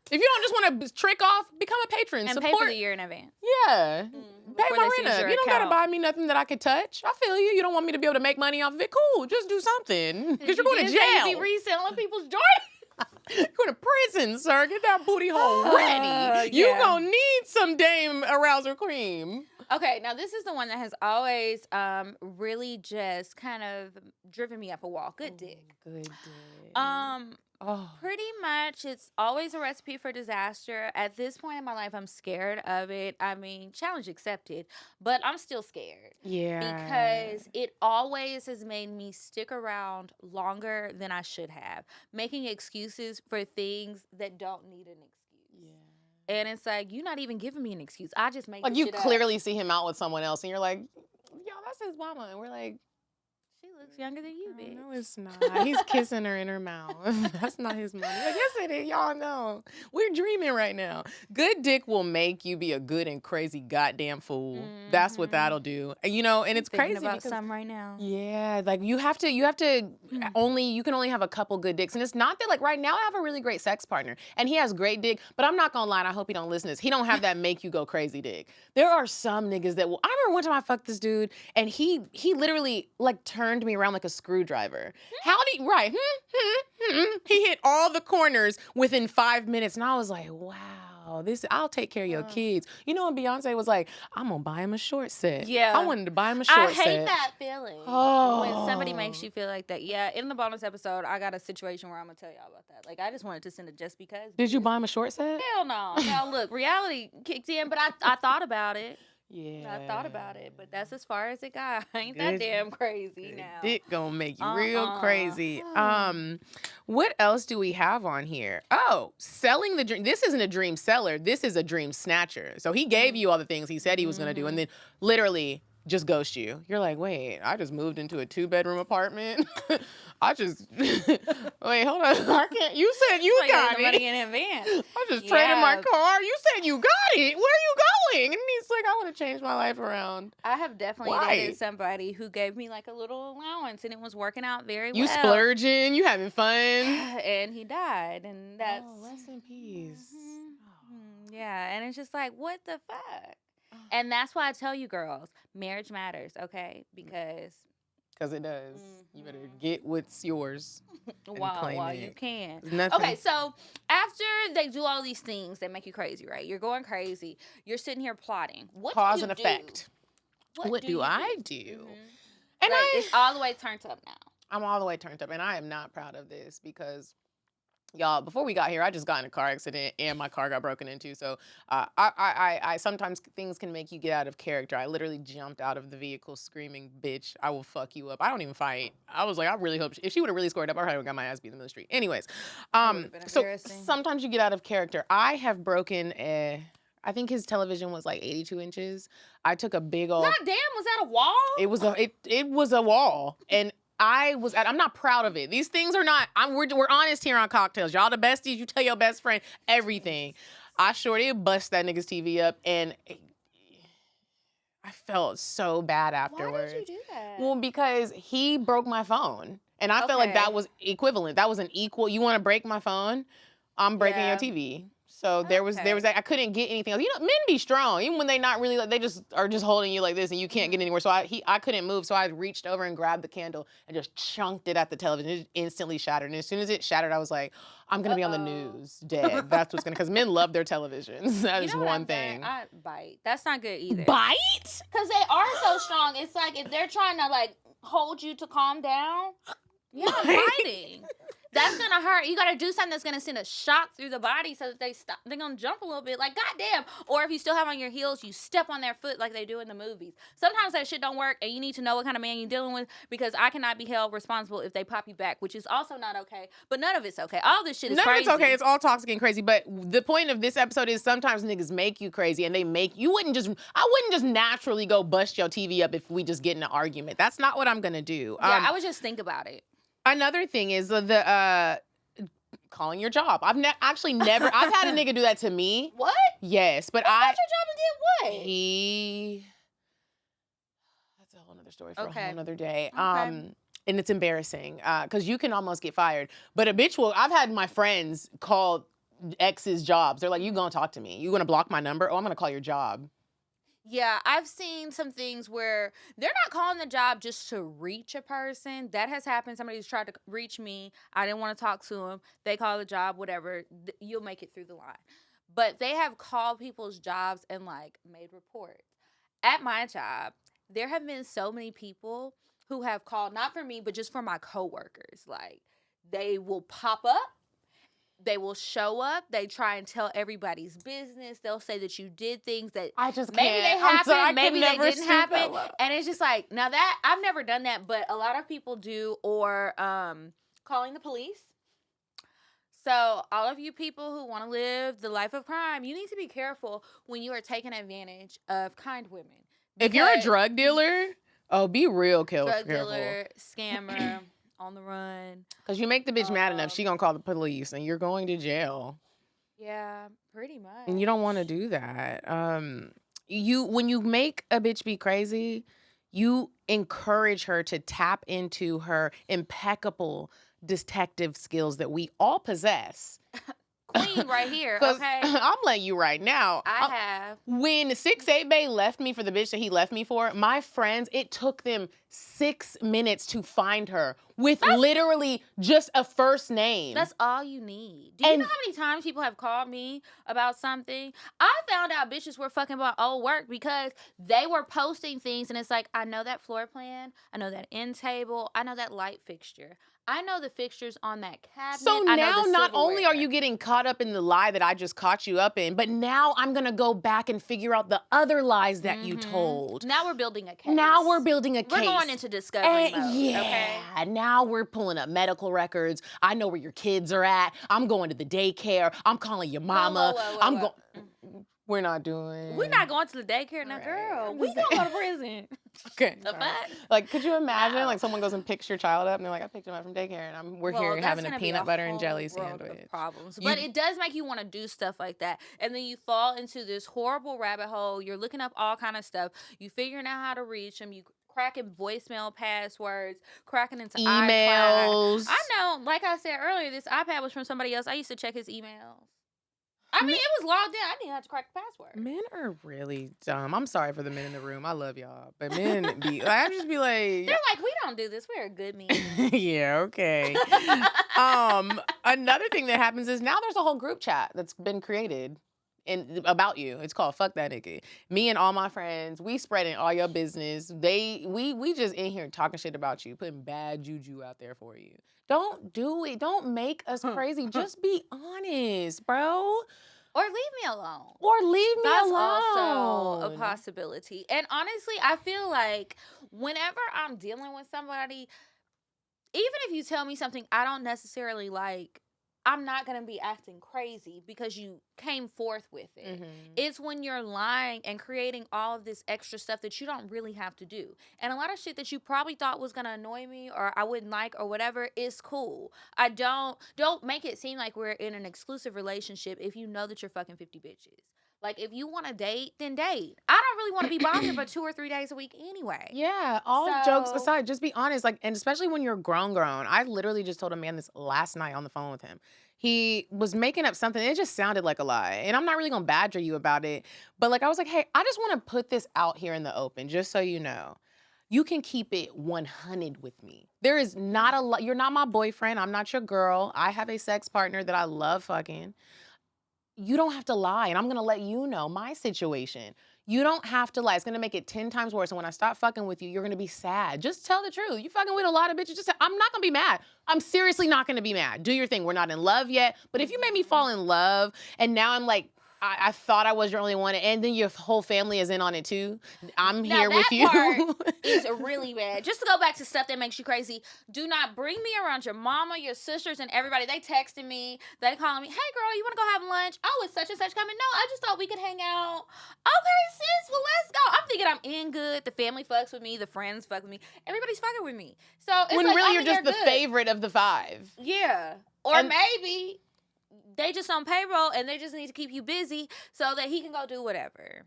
If you don't just want to trick off, become a patron. And Support. pay for the year in advance. Yeah. Pay Before my they rent seize up. your You don't got to account. buy me nothing that I could touch. I feel you. You don't want me to be able to make money off of it. Cool. Just do something. Because you're going to didn't say jail. you be reselling people's Jordans. You're going to prison, sir. Get that booty hole ready. You yeah. going to need some Dame arouser cream. Okay, now this is the one that has always really just kind of driven me up a wall. Good dick. Good dick. Pretty much it's always a recipe for disaster. At this point in my life, I'm scared of it. I mean, challenge accepted, but I'm still scared. Yeah. Because it always has made me stick around longer than I should have, making excuses for things that don't need an excuse. Yeah. And it's like, you're not even giving me an excuse. I just make Like this you shit up. clearly see him out with someone else and you're like, yo, that's his mama. And we're like, She looks younger than you, bitch. no, it's not. He's kissing her in her mouth. That's not his money. Like, yes, it is. Y'all know. We're dreaming right now. Good dick will make you be a good and crazy goddamn fool. That's what that'll do. You know, and it's Thinking crazy about because some right now. yeah, like you can only have a couple good dicks. And it's not that like right now I have a really great sex partner and he has great dick, but I'm not gonna lie, and I hope he don't listen to this. He don't have that make you go crazy dick. There are some niggas that will. I remember one time I fucked this dude and he literally like turned me around like a screwdriver. How did he, right? He hit all the corners within 5 minutes and I was like, wow. I'll take care of your kids. You know when Beyonce was like, I'm gonna buy him a short set. Yeah. I wanted to buy him a short set. I hate that feeling. Oh. When somebody makes you feel like that. Yeah, in the bonus episode, I got a situation where I'm going to tell y'all about that. Like, I just wanted to send it just because. Did you buy him a short set? Hell no. Now, look, reality kicked in, but I thought about it. Yeah. I thought about it, but that's as far as it got. Ain't that damn crazy now. Dick gonna make you real crazy. What else do we have on here? Oh, selling the dream. This isn't a dream seller. This is a dream snatcher. So he gave you all the things he said he was gonna do, and then literally just ghost you. You're like, wait, I just moved into a 2-bedroom apartment. I just wait, hold on. I can't. You said you Like, got the money it. in advance. I just traded my car. You said you got it. Where are you going? And he's like, I want to change my life around. I have definitely Why? dated somebody who gave me like a little allowance, and it was working out very well. You splurging. You having fun. And he died, and that's Rest in peace. yeah. And it's just like, what the fuck? And that's why I tell you, girls, marriage matters, okay? Because it does. You better get what's yours. And while claim it. you can. Nothing. Okay, so after they do all these things that make you crazy, right? You're going crazy. You're sitting here plotting. What Cause do you and do? effect. What do I do? And Like, it's all the way turned up now. I'm all the way turned up, and I am not proud of this because, y'all, before we got here, I just got in a car accident and my car got broken into. So I sometimes things can make you get out of character. I literally jumped out of the vehicle screaming, bitch, I will fuck you up. I don't even fight. I was like, I really hope, if she would have really scored up, I probably would have got my ass beat in the middle of the street. Anyways, so sometimes you get out of character. I have broken I think his television was like 82 inches. I took a big old... God damn, was that a wall? It was a wall. And I'm not proud of it. These things are not, we're honest here on CockTales. Y'all the besties, you tell your best friend everything. I sure did bust that nigga's TV up, and I felt so bad afterwards. Why did you do that? Well, because he broke my phone, and I felt like that was equivalent. That was an equal, you want to break my phone? I'm breaking your TV. So there was that. I couldn't get anything else. You know, men be strong, even when they not really like, they just are just holding you like this, and you can't get anywhere. So I couldn't move. So I reached over and grabbed the candle and just chunked it at the television. It instantly shattered. And as soon as it shattered, I was like, I'm gonna be on the news dead. That's what's gonna, because men love their televisions. That is one thing. I bite. That's not good either. Bite? Because they are so strong. It's like if they're trying to like hold you to calm down, you're not biting. That's gonna hurt. You gotta do something that's gonna send a shock through the body so that they stop. They're gonna jump a little bit, like goddamn. Or if you still have on your heels, you step on their foot like they do in the movies. Sometimes that shit don't work, and you need to know what kind of man you're dealing with, because I cannot be held responsible if they pop you back, which is also not okay. But none of it's okay. All this shit is crazy. None of it's okay. It's all toxic and crazy. But the point of this episode is sometimes niggas make you crazy, and I wouldn't just naturally go bust your TV up if we just get in an argument. That's not what I'm gonna do. Yeah, I would just think about it. Another thing is the calling your job. I've actually never. I've had a nigga do that to me. What? Yes, but He got your job and did what? That's a whole nother story for a Okay. whole nother day. Okay. And it's embarrassing because you can almost get fired. But a bitch will. I've had my friends call ex's jobs. They're like, "You gonna talk to me? You gonna block my number? Oh, I'm gonna call your job." Yeah, I've seen some things where they're not calling the job just to reach a person. That has happened. Somebody's tried to reach me. I didn't want to talk to them. They call the job, whatever. You'll make it through the line. But they have called people's jobs and like made reports. At my job, there have been so many people who have called, not for me, but just for my coworkers. Like, they will pop up. They will show up. They try and tell everybody's business. They'll say that you did things that I just maybe can't. they I'm happened, sorry, I maybe can they never didn't stoop that happen. low. And it's just like, now that I've never done that, but a lot of people do, or calling the police. So all of you people who want to live the life of crime, you need to be careful when you are taking advantage of kind women. If you're a Because drug dealer, be real careful. drug dealer, scammer, on the run. Because you make the bitch mad enough, she gonna call the police, and you're going to jail. Yeah, pretty much. And you don't want to do that. When you make a bitch be crazy, you encourage her to tap into her impeccable detective skills that we all possess. Queen right here, 'Cause okay? I'm letting you right now. I have. When 6'8" Bay left me for the bitch that he left me for, my friends, it took them 6 minutes to find her with literally just a first name. That's all you need. Do you know how many times people have called me about something? I found out bitches were fucking about old work because they were posting things, and it's like, I know that floor plan, I know that end table, I know that light fixture. I know the fixtures on that cabinet. So I know now the not only are silverware. you getting caught up in the lie that I just caught you up in, but now I'm going to go back and figure out the other lies that you told. Now we're building a case. Now we're building a case. We're going into discovery mode, yeah. okay? Now we're pulling up medical records. I know where your kids are at. I'm going to the daycare. I'm calling your mama. Whoa. We're not doing. We're not going to the daycare now, girl. We gonna go to prison. Okay. The all right. fuck? Like, could you imagine, like, someone goes and picks your child up, and they're like, I picked him up from daycare, and we're here that's having a gonna be peanut butter and whole jelly world of sandwich. Problems. But it does make you want to do stuff like that. And then you fall into this horrible rabbit hole. You're looking up all kind of stuff. You figuring out how to reach them. You cracking voicemail passwords, cracking into Emails. iCloud. I know, like I said earlier, this iPad was from somebody else. I used to check his emails. I mean, it was logged in. I didn't have to crack the password. Men are really dumb. I'm sorry for the men in the room. I love y'all. But men be, I just be like, They're like, we don't do this. We're a good men. yeah, okay. Another thing that happens is now there's a whole group chat that's been created about you. It's called Fuck That Nigga. Me and all my friends, we spreading all your business. We just in here talking shit about you, putting bad juju out there for you. Don't do it. Don't make us crazy. Just be honest, bro. Or leave me alone. Or leave me That's alone. also a possibility. And honestly, I feel like whenever I'm dealing with somebody, even if you tell me something I don't necessarily like, I'm not going to be acting crazy because you came forth with it. It's when you're lying and creating all of this extra stuff that you don't really have to do. And a lot of shit that you probably thought was going to annoy me or I wouldn't like or whatever is cool. Don't make it seem like we're in an exclusive relationship if you know that you're fucking 50 bitches. Like, if you want to date, then date. I don't really want to be bothered but 2 or 3 days a week anyway. Yeah, all jokes So- aside, just be honest. Like, and especially when you're grown. I literally just told a man this last night on the phone with him. He was making up something. It just sounded like a lie. And I'm not really gonna badger you about it. But like, I was like, hey, I just want to put this out here in the open, just so you know. You can keep it 100 with me. There is not a lot. You're not my boyfriend. I'm not your girl. I have a sex partner that I love fucking. You don't have to lie. And I'm gonna let you know my situation. You don't have to lie. It's gonna make it 10 times worse. And when I stop fucking with you, you're gonna be sad. Just tell the truth. You fucking with a lot of bitches. I'm not gonna be mad. I'm seriously not gonna be mad. Do your thing. We're not in love yet. But if you made me fall in love and now I'm like, I thought I was your only one, and then your whole family is in on it too. I'm here with you. Part is really bad. Just to go back to stuff that makes you crazy, do not bring me around your mama, your sisters, and everybody. They texting me, they calling me, hey girl, you wanna go have lunch? Oh, it's such and such coming. No, I just thought we could hang out. Okay, sis, well let's go. I'm thinking I'm in good. The family fucks with me, the friends fuck with me. Everybody's fucking with me. So it's when like, really oh, you're just the good. favorite of the 5. Yeah. Or maybe they just on payroll and they just need to keep you busy so that he can go do whatever.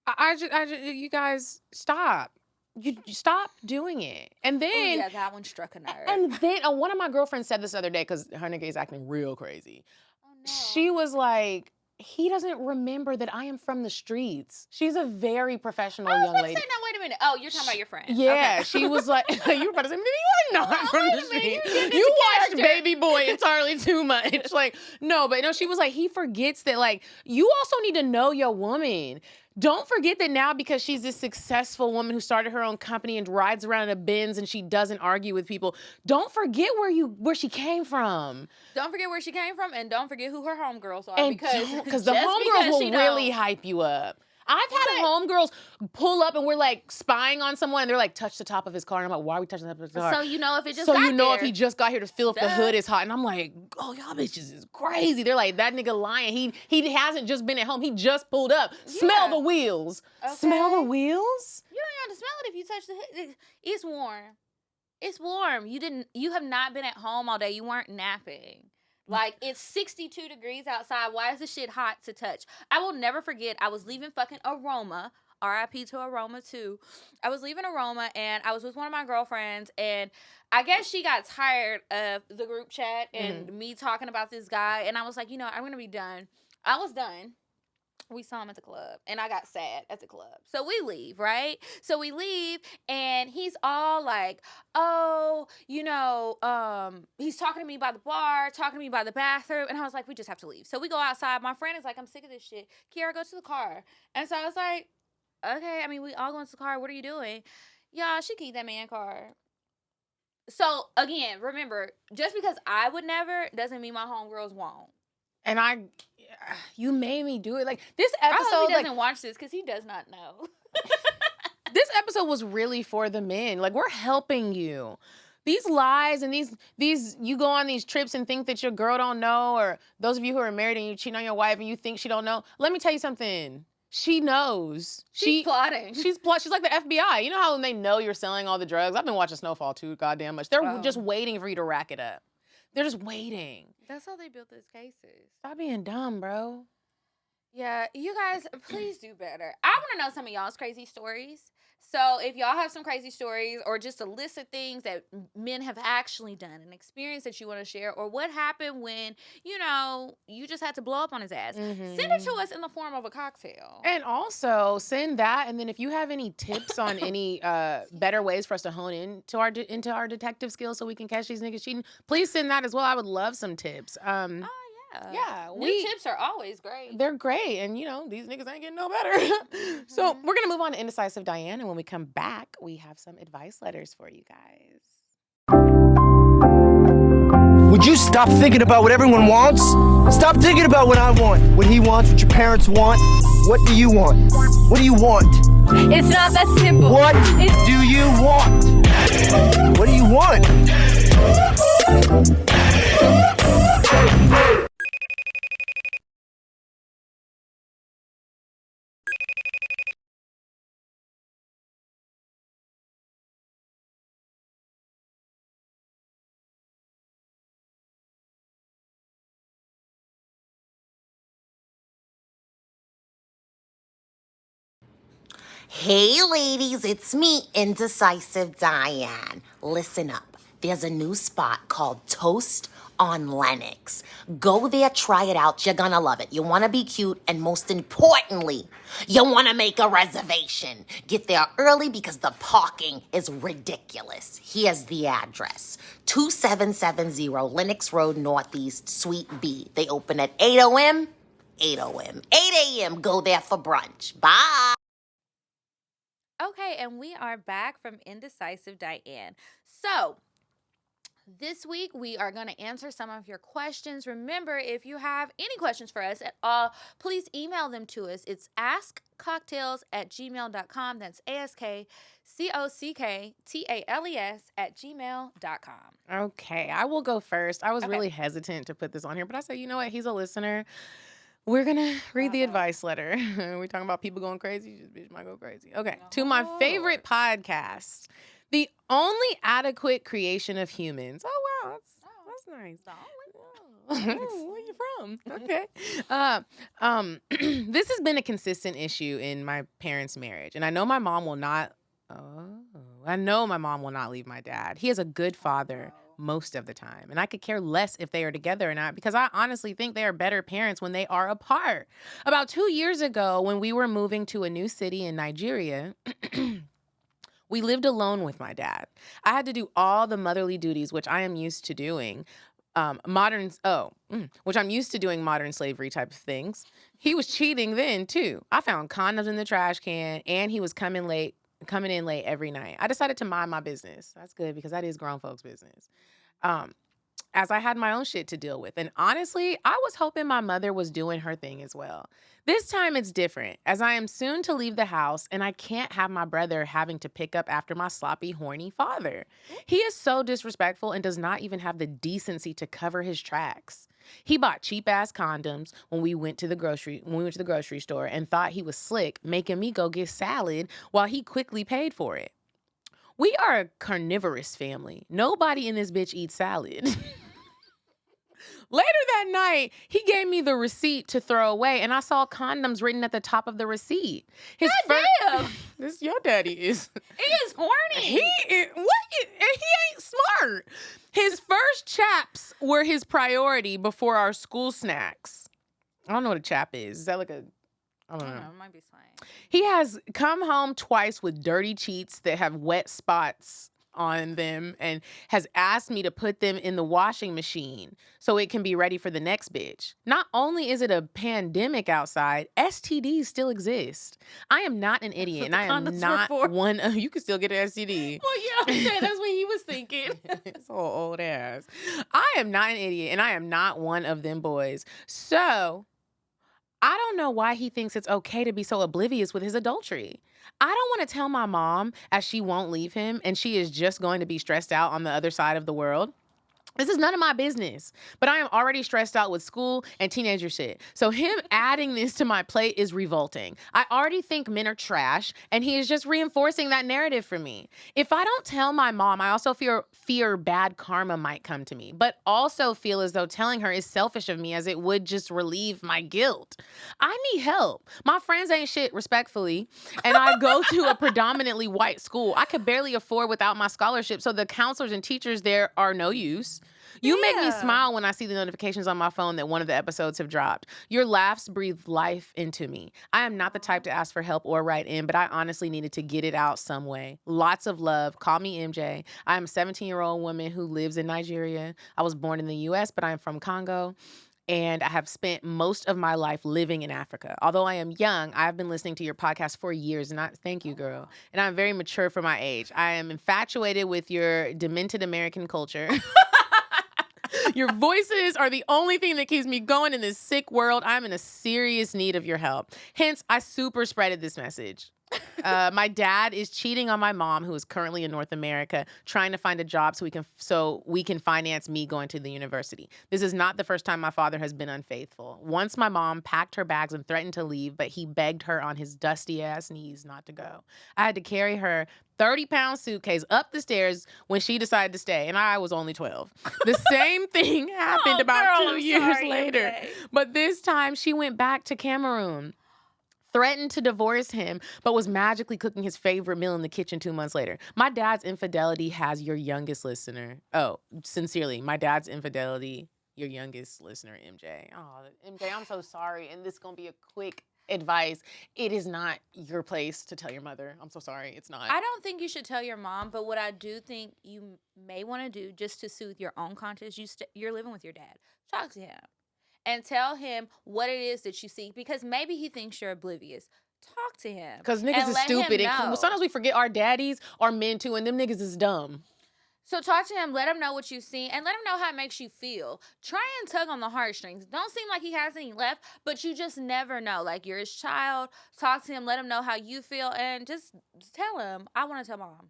I just, you guys stop. You stop doing it. And then, Ooh, yeah, that one struck a nerve. and then one of my girlfriends said this the other day because her nigga is acting real crazy. Oh, no. She was like, he doesn't remember that I am from the streets. She's a very professional young lady. Say, no, wait a minute. Oh, you're talking about your friend. Yeah, Okay. she was like, you were about to say, you are not from wait the a minute, streets. you're getting You into watched character. Baby Boy entirely too much. Like, no, but no, she was like, he forgets that, like, you also need to know your woman. Don't forget that now because she's this successful woman who started her own company and rides around in a Benz and she doesn't argue with people. Don't forget where she came from. Don't forget where she came from, and don't forget who her homegirls are. And because the homegirls will really hype you up. I've had homegirls pull up and we're like spying on someone and they're like, touch the top of his car. And I'm like, why are we touching the top of his car? So you know if it just So got you know there. if he just got here to feel if the hood is hot. And I'm like, oh, y'all bitches is crazy. They're like, that nigga lying. He hasn't just been at home. He just pulled up. Smell the wheels. Okay. Smell the wheels? You don't have to smell it if you touch the hood. It's warm. It's warm. You have not been at home all day. You weren't napping. Like, it's 62 degrees outside. Why is this shit hot to touch? I will never forget, I was leaving fucking Aroma. RIP to Aroma, too. I was leaving Aroma, and I was with one of my girlfriends, and I guess she got tired of the group chat and me talking about this guy, and I was like, you know, I'm going to be done. I was done. We saw him at the club, and I got sad at the club. So we leave, right? So we leave, and he's all like, oh, you know, he's talking to me by the bar, talking to me by the bathroom, and I was like, we just have to leave. So we go outside. My friend is like, I'm sick of this shit. Kiara, go to the car. And so I was like, okay, I mean, we all go into the car. What are you doing? Yeah, she keep that man car. So, again, remember, just because I would never doesn't mean my homegirls won't. And you made me do it. Like, this episode. I hope he doesn't watch this because he does not know. This episode was really for the men. Like, we're helping you. These lies and these you go on these trips and think that your girl don't know, or those of you who are married and you cheat on your wife and you think she don't know. Let me tell you something. She knows. She's plotting. She's like the FBI. You know how when they know you're selling all the drugs? I've been watching Snowfall too goddamn much. They're just waiting for you to rack it up. They're just waiting. That's how they built those cases. Stop being dumb, bro. Yeah, you guys, please do better. I want to know some of y'all's crazy stories. So if y'all have some crazy stories or just a list of things that men have actually done, an experience that you want to share, or what happened when, you know, you just had to blow up on his ass, send it to us in the form of a cocktail. And also send that. And then if you have any tips on any better ways for us to hone into our detective skills so we can catch these niggas cheating, please send that as well. I would love some tips. Yeah, new tips are always great. They're great, and you know these niggas ain't getting no better. So we're gonna move on to Indecisive Diane, and when we come back, we have some advice letters for you guys. Would you stop thinking about what everyone wants? Stop thinking about what I want, what he wants, what your parents want. What do you want? What do you want? It's not that simple. What do you want? What do you want? Hey, ladies, it's me, Indecisive Diane. Listen up. There's a new spot called Toast on Lennox. Go there, try it out. You're gonna love it. You wanna be cute, and most importantly, you wanna make a reservation. Get there early because the parking is ridiculous. Here's the address. 2770 Lennox Road Northeast, Suite B. They open at 8 a.m. 8 a.m. Go there for brunch. Bye. Okay, and we are back from Indecisive Diane. So, this week we are going to answer some of your questions. Remember, if you have any questions for us at all, please email them to us. It's askcocktails@gmail.com. That's askcocktails@gmail.com. Okay, I will go first. I was really hesitant to put this on here, but I said, you know what? He's a listener. We're going to read the advice letter. We're talking about people going crazy. This bitch might go crazy. Okay, to my favorite podcast, the only adequate creation of humans. Oh, wow, that's nice. Where you from? Okay. This has been a consistent issue in my parents' marriage, and I know my mom will not. I know my mom will not leave my dad. He is a good father most of the time, and I could care less if they are together or not because I honestly think they are better parents when they are apart. About 2 years ago, when we were moving to a new city in Nigeria, we lived alone with my dad. I had to do all the motherly duties, which I am used to doing. Which I'm used to doing modern slavery type of things. He was cheating then too. I found condoms in the trash can, and he was coming in late every night. I decided to mind my business. That's good because that is grown folks' business. As I had my own shit to deal with. And honestly, I was hoping my mother was doing her thing as well. This time it's different, as I am soon to leave the house and I can't have my brother having to pick up after my sloppy, horny father. He is so disrespectful and does not even have the decency to cover his tracks. He bought cheap-ass condoms when we went to the grocery store and thought he was slick, making me go get salad while he quickly paid for it. We are a carnivorous family. Nobody in this bitch eats salad. Later that night, he gave me the receipt to throw away, and I saw condoms written at the top of the receipt. Damn! This your daddy is. He is horny. He ain't smart. His first chaps were his priority before our school snacks. I don't know what a chap is. Is that like a... I don't know. It might be slang. He has come home twice with dirty cheats that have wet spots on them and has asked me to put them in the washing machine so it can be ready for the next bitch. Not only is it a pandemic outside, STDs still exist. I am not an idiot, and I am not one of... You can still get an STD. Well, yeah, that's what he was thinking. It's all old ass. I am not an idiot, and I am not one of them boys. So... I don't know why he thinks it's okay to be so oblivious with his adultery. I don't want to tell my mom, as she won't leave him and she is just going to be stressed out on the other side of the world. This is none of my business, but I am already stressed out with school and teenager shit. So him adding this to my plate is revolting. I already think men are trash, and he is just reinforcing that narrative for me. If I don't tell my mom, I also fear bad karma might come to me, but also feel as though telling her is selfish of me, as it would just relieve my guilt. I need help. My friends ain't shit, respectfully, and I go to a predominantly white school. I could barely afford without my scholarship, so the counselors and teachers there are no use. You make me smile when I see the notifications on my phone that one of the episodes have dropped. Your laughs breathe life into me. I am not the type to ask for help or write in, but I honestly needed to get it out some way. Lots of love. Call me MJ. I am a 17-year-old woman who lives in Nigeria. I was born in the U.S., but I am from Congo. And I have spent most of my life living in Africa. Although I am young, I've been listening to your podcast for years. And thank you, girl. And I'm very mature for my age. I am infatuated with your demented American culture. Your voices are the only thing that keeps me going in this sick world. I'm in a serious need of your help. Hence, I super spreaded this message. My dad is cheating on my mom, who is currently in North America, trying to find a job so we can finance me going to the university. This is not the first time my father has been unfaithful. Once my mom packed her bags and threatened to leave, but he begged her on his dusty ass knees not to go. I had to carry her 30-pound suitcase up the stairs when she decided to stay, and I was only 12. The same thing happened about 2 years later, but this time she went back to Cameroon. threatened to divorce him, but was magically cooking his favorite meal in the kitchen 2 months later. My dad's infidelity has your youngest listener. Oh, sincerely, my dad's infidelity, your youngest listener, MJ. Oh, MJ, I'm so sorry. And this is going to be a quick advice. It is not your place to tell your mother. I'm so sorry. It's not. I don't think you should tell your mom, but what I do think you may want to do just to soothe your own conscience, you're living with your dad. Talk to him and tell him what it is that you see, because maybe he thinks you're oblivious. Talk to him. Because niggas is stupid. And sometimes we forget our daddies are men too, and them niggas is dumb. So talk to him, let him know what you've seen, and let him know how it makes you feel. Try and tug on the heartstrings. Don't seem like he has any left, but you just never know. Like, you're his child. Talk to him, let him know how you feel, and just tell him, I want to tell mom.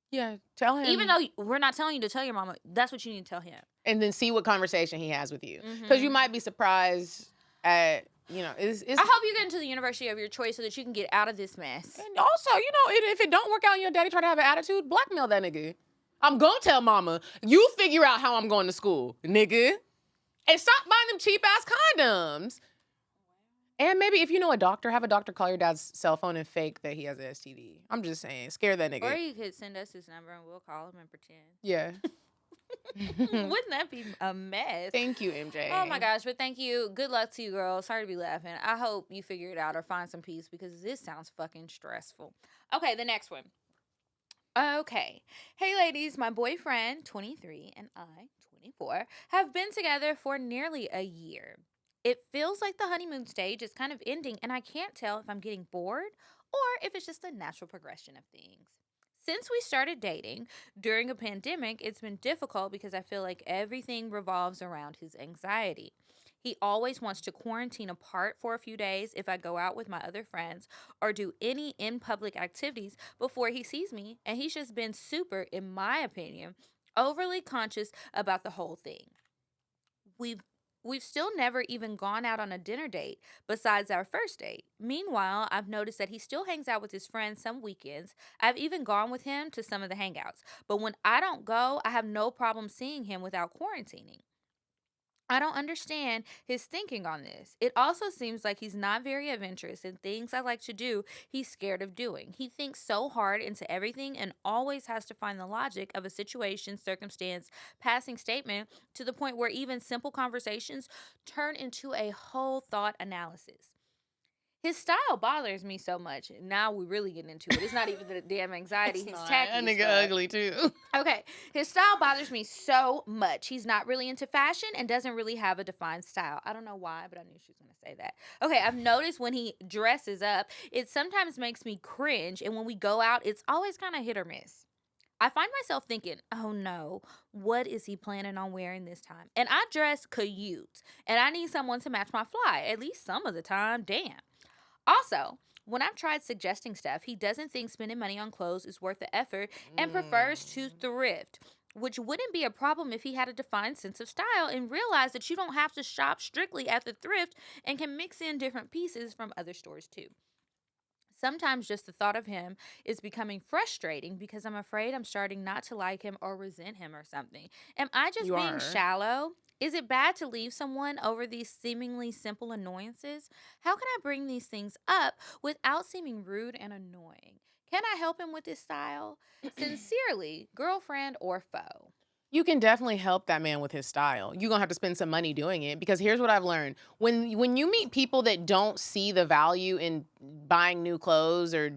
Yeah, tell him. Even though we're not telling you to tell your mama, that's what you need to tell him. And then see what conversation he has with you. Because you might be surprised at, you know, it's I hope you get into the university of your choice so that you can get out of this mess. And also, you know, if it don't work out and your daddy try to have an attitude, blackmail that nigga. I'm gonna tell mama, you figure out how I'm going to school, nigga. And stop buying them cheap-ass condoms. And maybe if you know a doctor, have a doctor call your dad's cell phone and fake that he has an STD. I'm just saying, scare that nigga. Or you could send us his number and we'll call him and pretend. Yeah. Wouldn't that be a mess? Thank you, MJ. Oh my gosh, but thank you. Good luck to you, girl. Sorry to be laughing. I hope you figure it out or find some peace because this sounds fucking stressful. Okay, the next one. Okay. Hey, ladies, my boyfriend, 23, and I, 24, have been together for nearly a year. It feels like the honeymoon stage is kind of ending, and I can't tell if I'm getting bored or if it's just a natural progression of things. Since we started dating during a pandemic, it's been difficult because I feel like everything revolves around his anxiety. He always wants to quarantine apart for a few days if I go out with my other friends or do any in-public activities before he sees me, and he's just been super, in my opinion, overly conscious about the whole thing. We've still never even gone out on a dinner date besides our first date. Meanwhile, I've noticed that he still hangs out with his friends some weekends. I've even gone with him to some of the hangouts. But when I don't go, I have no problem seeing him without quarantining. I don't understand his thinking on this. It also seems like he's not very adventurous in things I like to do, he's scared of doing. He thinks so hard into everything and always has to find the logic of a situation, circumstance, passing statement to the point where even simple conversations turn into a whole thought analysis. His style bothers me so much. Now we really getting into it. It's not even the damn anxiety. He's tacky. That nigga ugly too. Okay. His style bothers me so much. He's not really into fashion and doesn't really have a defined style. I don't know why, but I knew she was going to say that. Okay. I've noticed when he dresses up, it sometimes makes me cringe. And when we go out, it's always kind of hit or miss. I find myself thinking, oh no, what is he planning on wearing this time? And I dress cute. And I need someone to match my fly, at least some of the time. Damn. Also, when I've tried suggesting stuff, he doesn't think spending money on clothes is worth the effort and prefers to thrift, which wouldn't be a problem if he had a defined sense of style and realized that you don't have to shop strictly at the thrift and can mix in different pieces from other stores too. Sometimes just the thought of him is becoming frustrating because I'm afraid I'm starting not to like him or resent him or something. Am I just being shallow? Is it bad to leave someone over these seemingly simple annoyances? How can I bring these things up without seeming rude and annoying? Can I help him with his style? Sincerely, girlfriend or foe. You can definitely help that man with his style. You're going to have to spend some money doing it because here's what I've learned. When you meet people that don't see the value in buying new clothes or,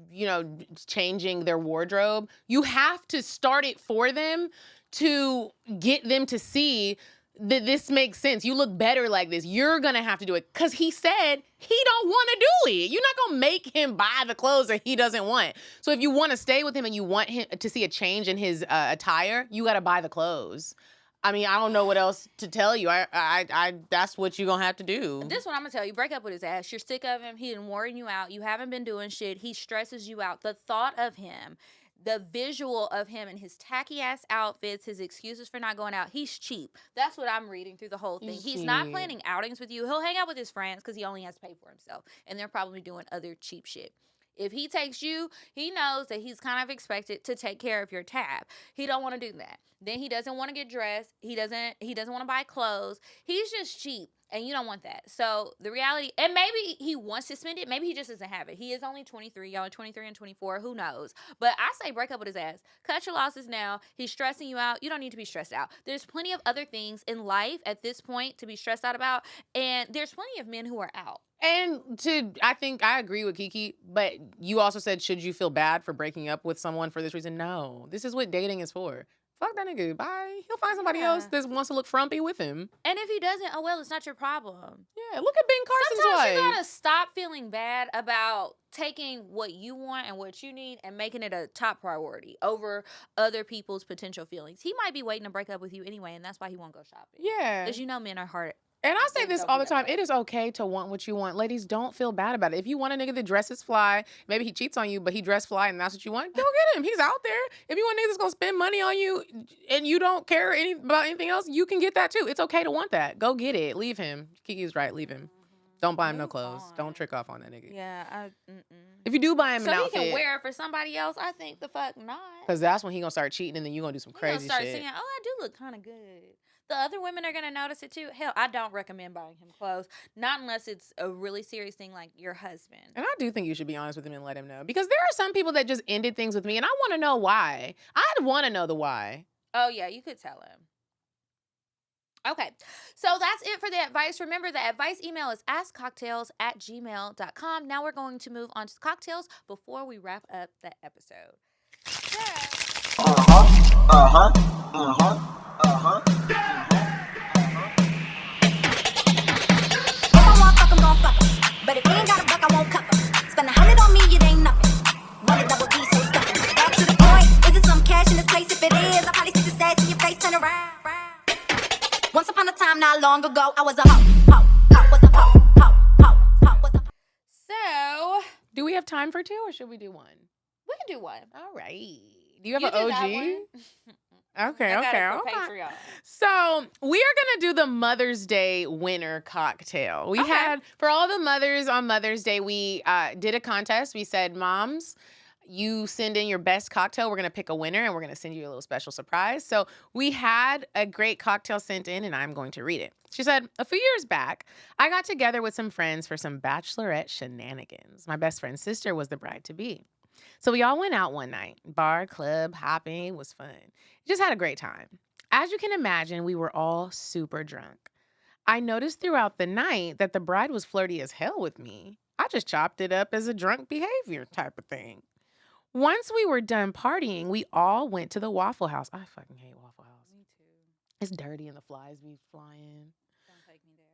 you know, changing their wardrobe, you have to start it for them to get them to see that this makes sense. You look better like this. You're going to have to do it because he said he don't want to do it. You're not going to make him buy the clothes that he doesn't want. So if you want to stay with him and you want him to see a change in his attire, you got to buy the clothes. I mean, I don't know what else to tell you. I that's what you're going to have to do. This one I'm going to tell you. Break up with his ass. You're sick of him. He didn't worry you out. You haven't been doing shit. He stresses you out. The thought of him, the visual of him and his tacky ass outfits, his excuses for not going out, he's cheap. That's what I'm reading through the whole thing. He's not planning outings with you. He'll hang out with his friends because he only has to pay for himself. And they're probably doing other cheap shit. If he takes you, he knows that he's kind of expected to take care of your tab. He don't want to do that. Then he doesn't want to get dressed. He doesn't want to buy clothes. He's just cheap. And you don't want that. So the reality, and maybe he wants to spend it. Maybe he just doesn't have it. He is only 23. Y'all are 23 and 24. Who knows? But I say break up with his ass. Cut your losses now. He's stressing you out. You don't need to be stressed out. There's plenty of other things in life at this point to be stressed out about. And there's plenty of men who are out. And I think I agree with Kiki, but you also said, should you feel bad for breaking up with someone for this reason? No. This is what dating is for. Fuck that nigga. Bye. He'll find somebody else that wants to look frumpy with him. And if he doesn't, oh well, it's not your problem. Yeah, look at Ben Carson's Sometimes wife. you gotta stop feeling bad about taking what you want and what you need and making it a top priority over other people's potential feelings. He might be waiting to break up with you anyway, and that's why he won't go shopping. Yeah. Because you know men are hard. And I say this all the time. It is okay to want what you want. Ladies, don't feel bad about it. If you want a nigga that dresses fly, maybe he cheats on you, but he dressed fly and that's what you want, go get him. He's out there. If you want a nigga that's going to spend money on you and you don't care about anything else, you can get that too. It's okay to want that. Go get it. Leave him. Kiki's right. Leave him. Don't buy him no clothes. Don't trick off on that nigga. Yeah. If you do buy him an outfit. So he can wear it for somebody else, I think the fuck not. Because that's when he going to start cheating and then you going to do some crazy shit. Start saying, oh, I do look kind of good. The other women are going to notice it too. Hell, I don't recommend buying him clothes. Not unless it's a really serious thing like your husband. And I do think you should be honest with him and let him know. Because there are some people that just ended things with me and I want to know why. I'd want to know the why. Oh, yeah, you could tell him. Okay, so that's it for the advice. Remember, the advice email is askcocktails@gmail.com. Now we're going to move on to cocktails before we wrap up the episode. But if he ain't got a buck, I won't cuff him. Spend 100 on me, it ain't nothing. Money double D, so stuffing. Back to the point. Is it some cash in this place? If it is, I'll probably stick this ass in your face, turn around. Once upon a time, not long ago, I was a hoe. So, do we have time for two or should we do one? We can do one. All right. Do you have an OG? Okay. Patreon. So we are gonna do the Mother's Day winner cocktail. We had for all the mothers on Mother's Day. We did a contest. We said, "Moms, you send in your best cocktail. We're gonna pick a winner, and we're gonna send you a little special surprise." So we had a great cocktail sent in, and I'm going to read it. She said, "A few years back, I got together with some friends for some bachelorette shenanigans. My best friend's sister was the bride-to-be. So we all went out one night. Bar, club, hopping was fun. Just had a great time. As you can imagine, we were all super drunk. I noticed throughout the night that the bride was flirty as hell with me. I just chopped it up as a drunk behavior type of thing. Once we were done partying, we all went to the Waffle House. I fucking hate Waffle House. Me too. It's dirty and the flies be flying. Don't take me there.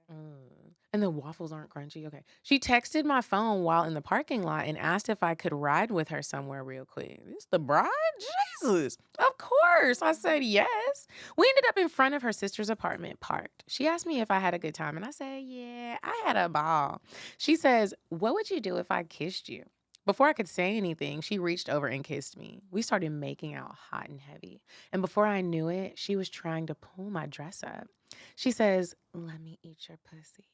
And the waffles aren't crunchy. Okay. She texted my phone while in the parking lot and asked if I could ride with her somewhere real quick. This the bride? Jesus. Of course. I said yes. We ended up in front of her sister's apartment, parked. She asked me if I had a good time, and I said, yeah, I had a ball. She says, what would you do if I kissed you? Before I could say anything, she reached over and kissed me. We started making out hot and heavy. And before I knew it, she was trying to pull my dress up. She says, let me eat your pussy.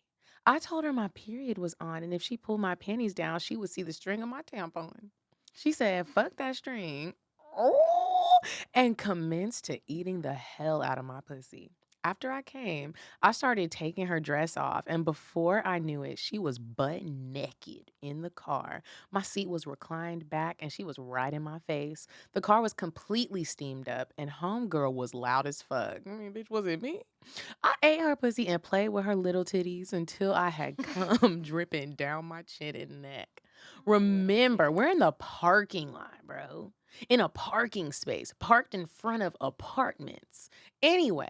I told her my period was on, and if she pulled my panties down, she would see the string of my tampon. She said, fuck that string. Oh, and commenced to eating the hell out of my pussy. After I came, I started taking her dress off, and before I knew it, she was butt naked in the car. My seat was reclined back, and she was right in my face. The car was completely steamed up, and homegirl was loud as fuck. I mean, bitch, was it me? I ate her pussy and played with her little titties until I had cum dripping down my chin and neck. Remember, we're in the parking lot, bro. In a parking space, parked in front of apartments. Anyway,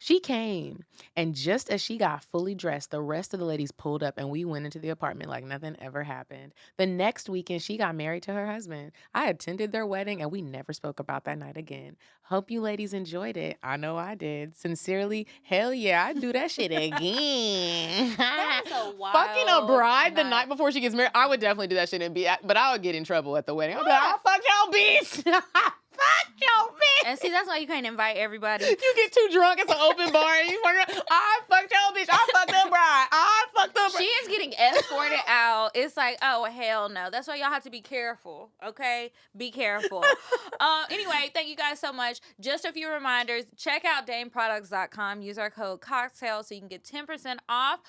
she came, and just as she got fully dressed, the rest of the ladies pulled up, and we went into the apartment like nothing ever happened. The next weekend, she got married to her husband. I attended their wedding, and we never spoke about that night again. Hope you ladies enjoyed it. I know I did. Sincerely, hell yeah, I'd do that shit again. That's a wild Fucking a bride the night. night before she gets married. I would definitely do that shit but I would get in trouble at the wedding. I'd be like, oh, fuck y'all, bitch. Fuck y'all, bitch. And see, that's why you can't invite everybody. You get too drunk, it's an open bar, and you fuck, I fucked your bitch, I fucked the bride, I fucked the bride. She is getting escorted out. It's like, oh, hell no. That's why y'all have to be careful, okay? Be careful. Anyway, thank you guys so much. Just a few reminders. Check out DameProducts.com. Use our code CockTales so you can get 10% off.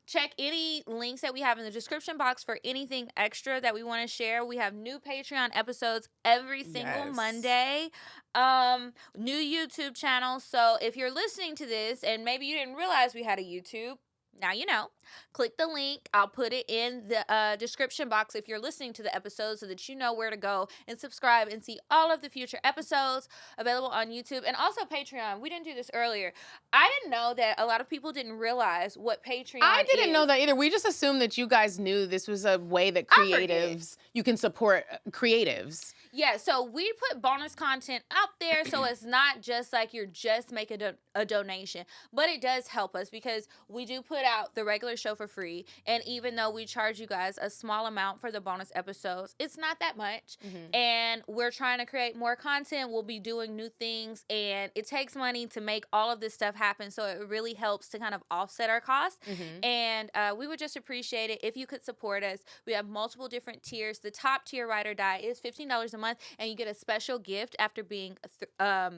Check any links that we have in the description box for anything extra that we want to share. We have new Patreon episodes every single Monday. New YouTube channel. So if you're listening to this and maybe you didn't realize we had a YouTube, now you know. Click the link. I'll put it in the description box if you're listening to the episode so that you know where to go and subscribe and see all of the future episodes available on YouTube and also Patreon. We didn't do this earlier. I didn't know that a lot of people didn't realize what Patreon is. I didn't know that either. We just assumed that you guys knew this was a way that you can support creatives. Yeah, so we put bonus content out there so it's not just like you're just making a donation, but it does help us because we do put out the regular show for free, and even though we charge you guys a small amount for the bonus episodes, it's not that much, and we're trying to create more content. We'll be doing new things, and it takes money to make all of this stuff happen, so it really helps to kind of offset our costs, and we would just appreciate it if you could support us. We have multiple different tiers. The top tier Ride or Die is $15 a month, and you get a special gift after being a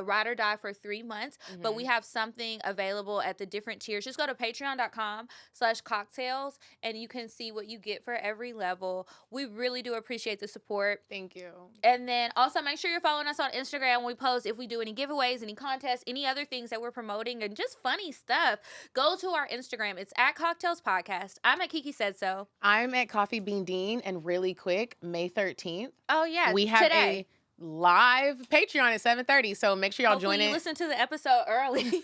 Ride or Die for 3 months, but we have something available at the different tiers. Just go to patreon.com/CockTales and you can see what you get for every level. We really do appreciate the support. Thank you. And then also make sure you're following us on Instagram when we post if we do any giveaways, any contests, any other things that we're promoting, and just funny stuff. Go to our Instagram. It's at CockTales Podcast. I'm at Kiki Said So. I'm at Coffee Bean Dean, and really quick, May 13th. Oh, yeah. We have today. a live Patreon at 7:30, so make sure y'all Hopefully join you it. listen to the episode early.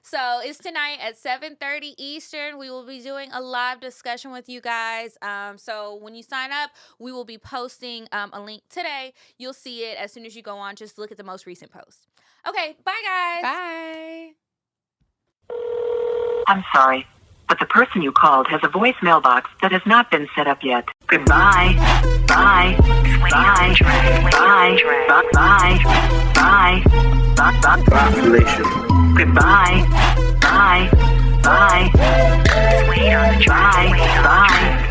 So it's tonight at 7:30 Eastern. We will be doing a live discussion with you guys. So when you sign up, we will be posting a link today. You'll see it as soon as you go on. Just look at the most recent post. Okay, bye guys. Bye. I'm sorry, but the person you called has a voicemail box that has not been set up yet. Goodbye. Bye. Bye. Bye. Bye. Bye. Bye. Population. Goodbye. Bye. Bye. Bye. Bye.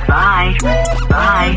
Bye. Bye.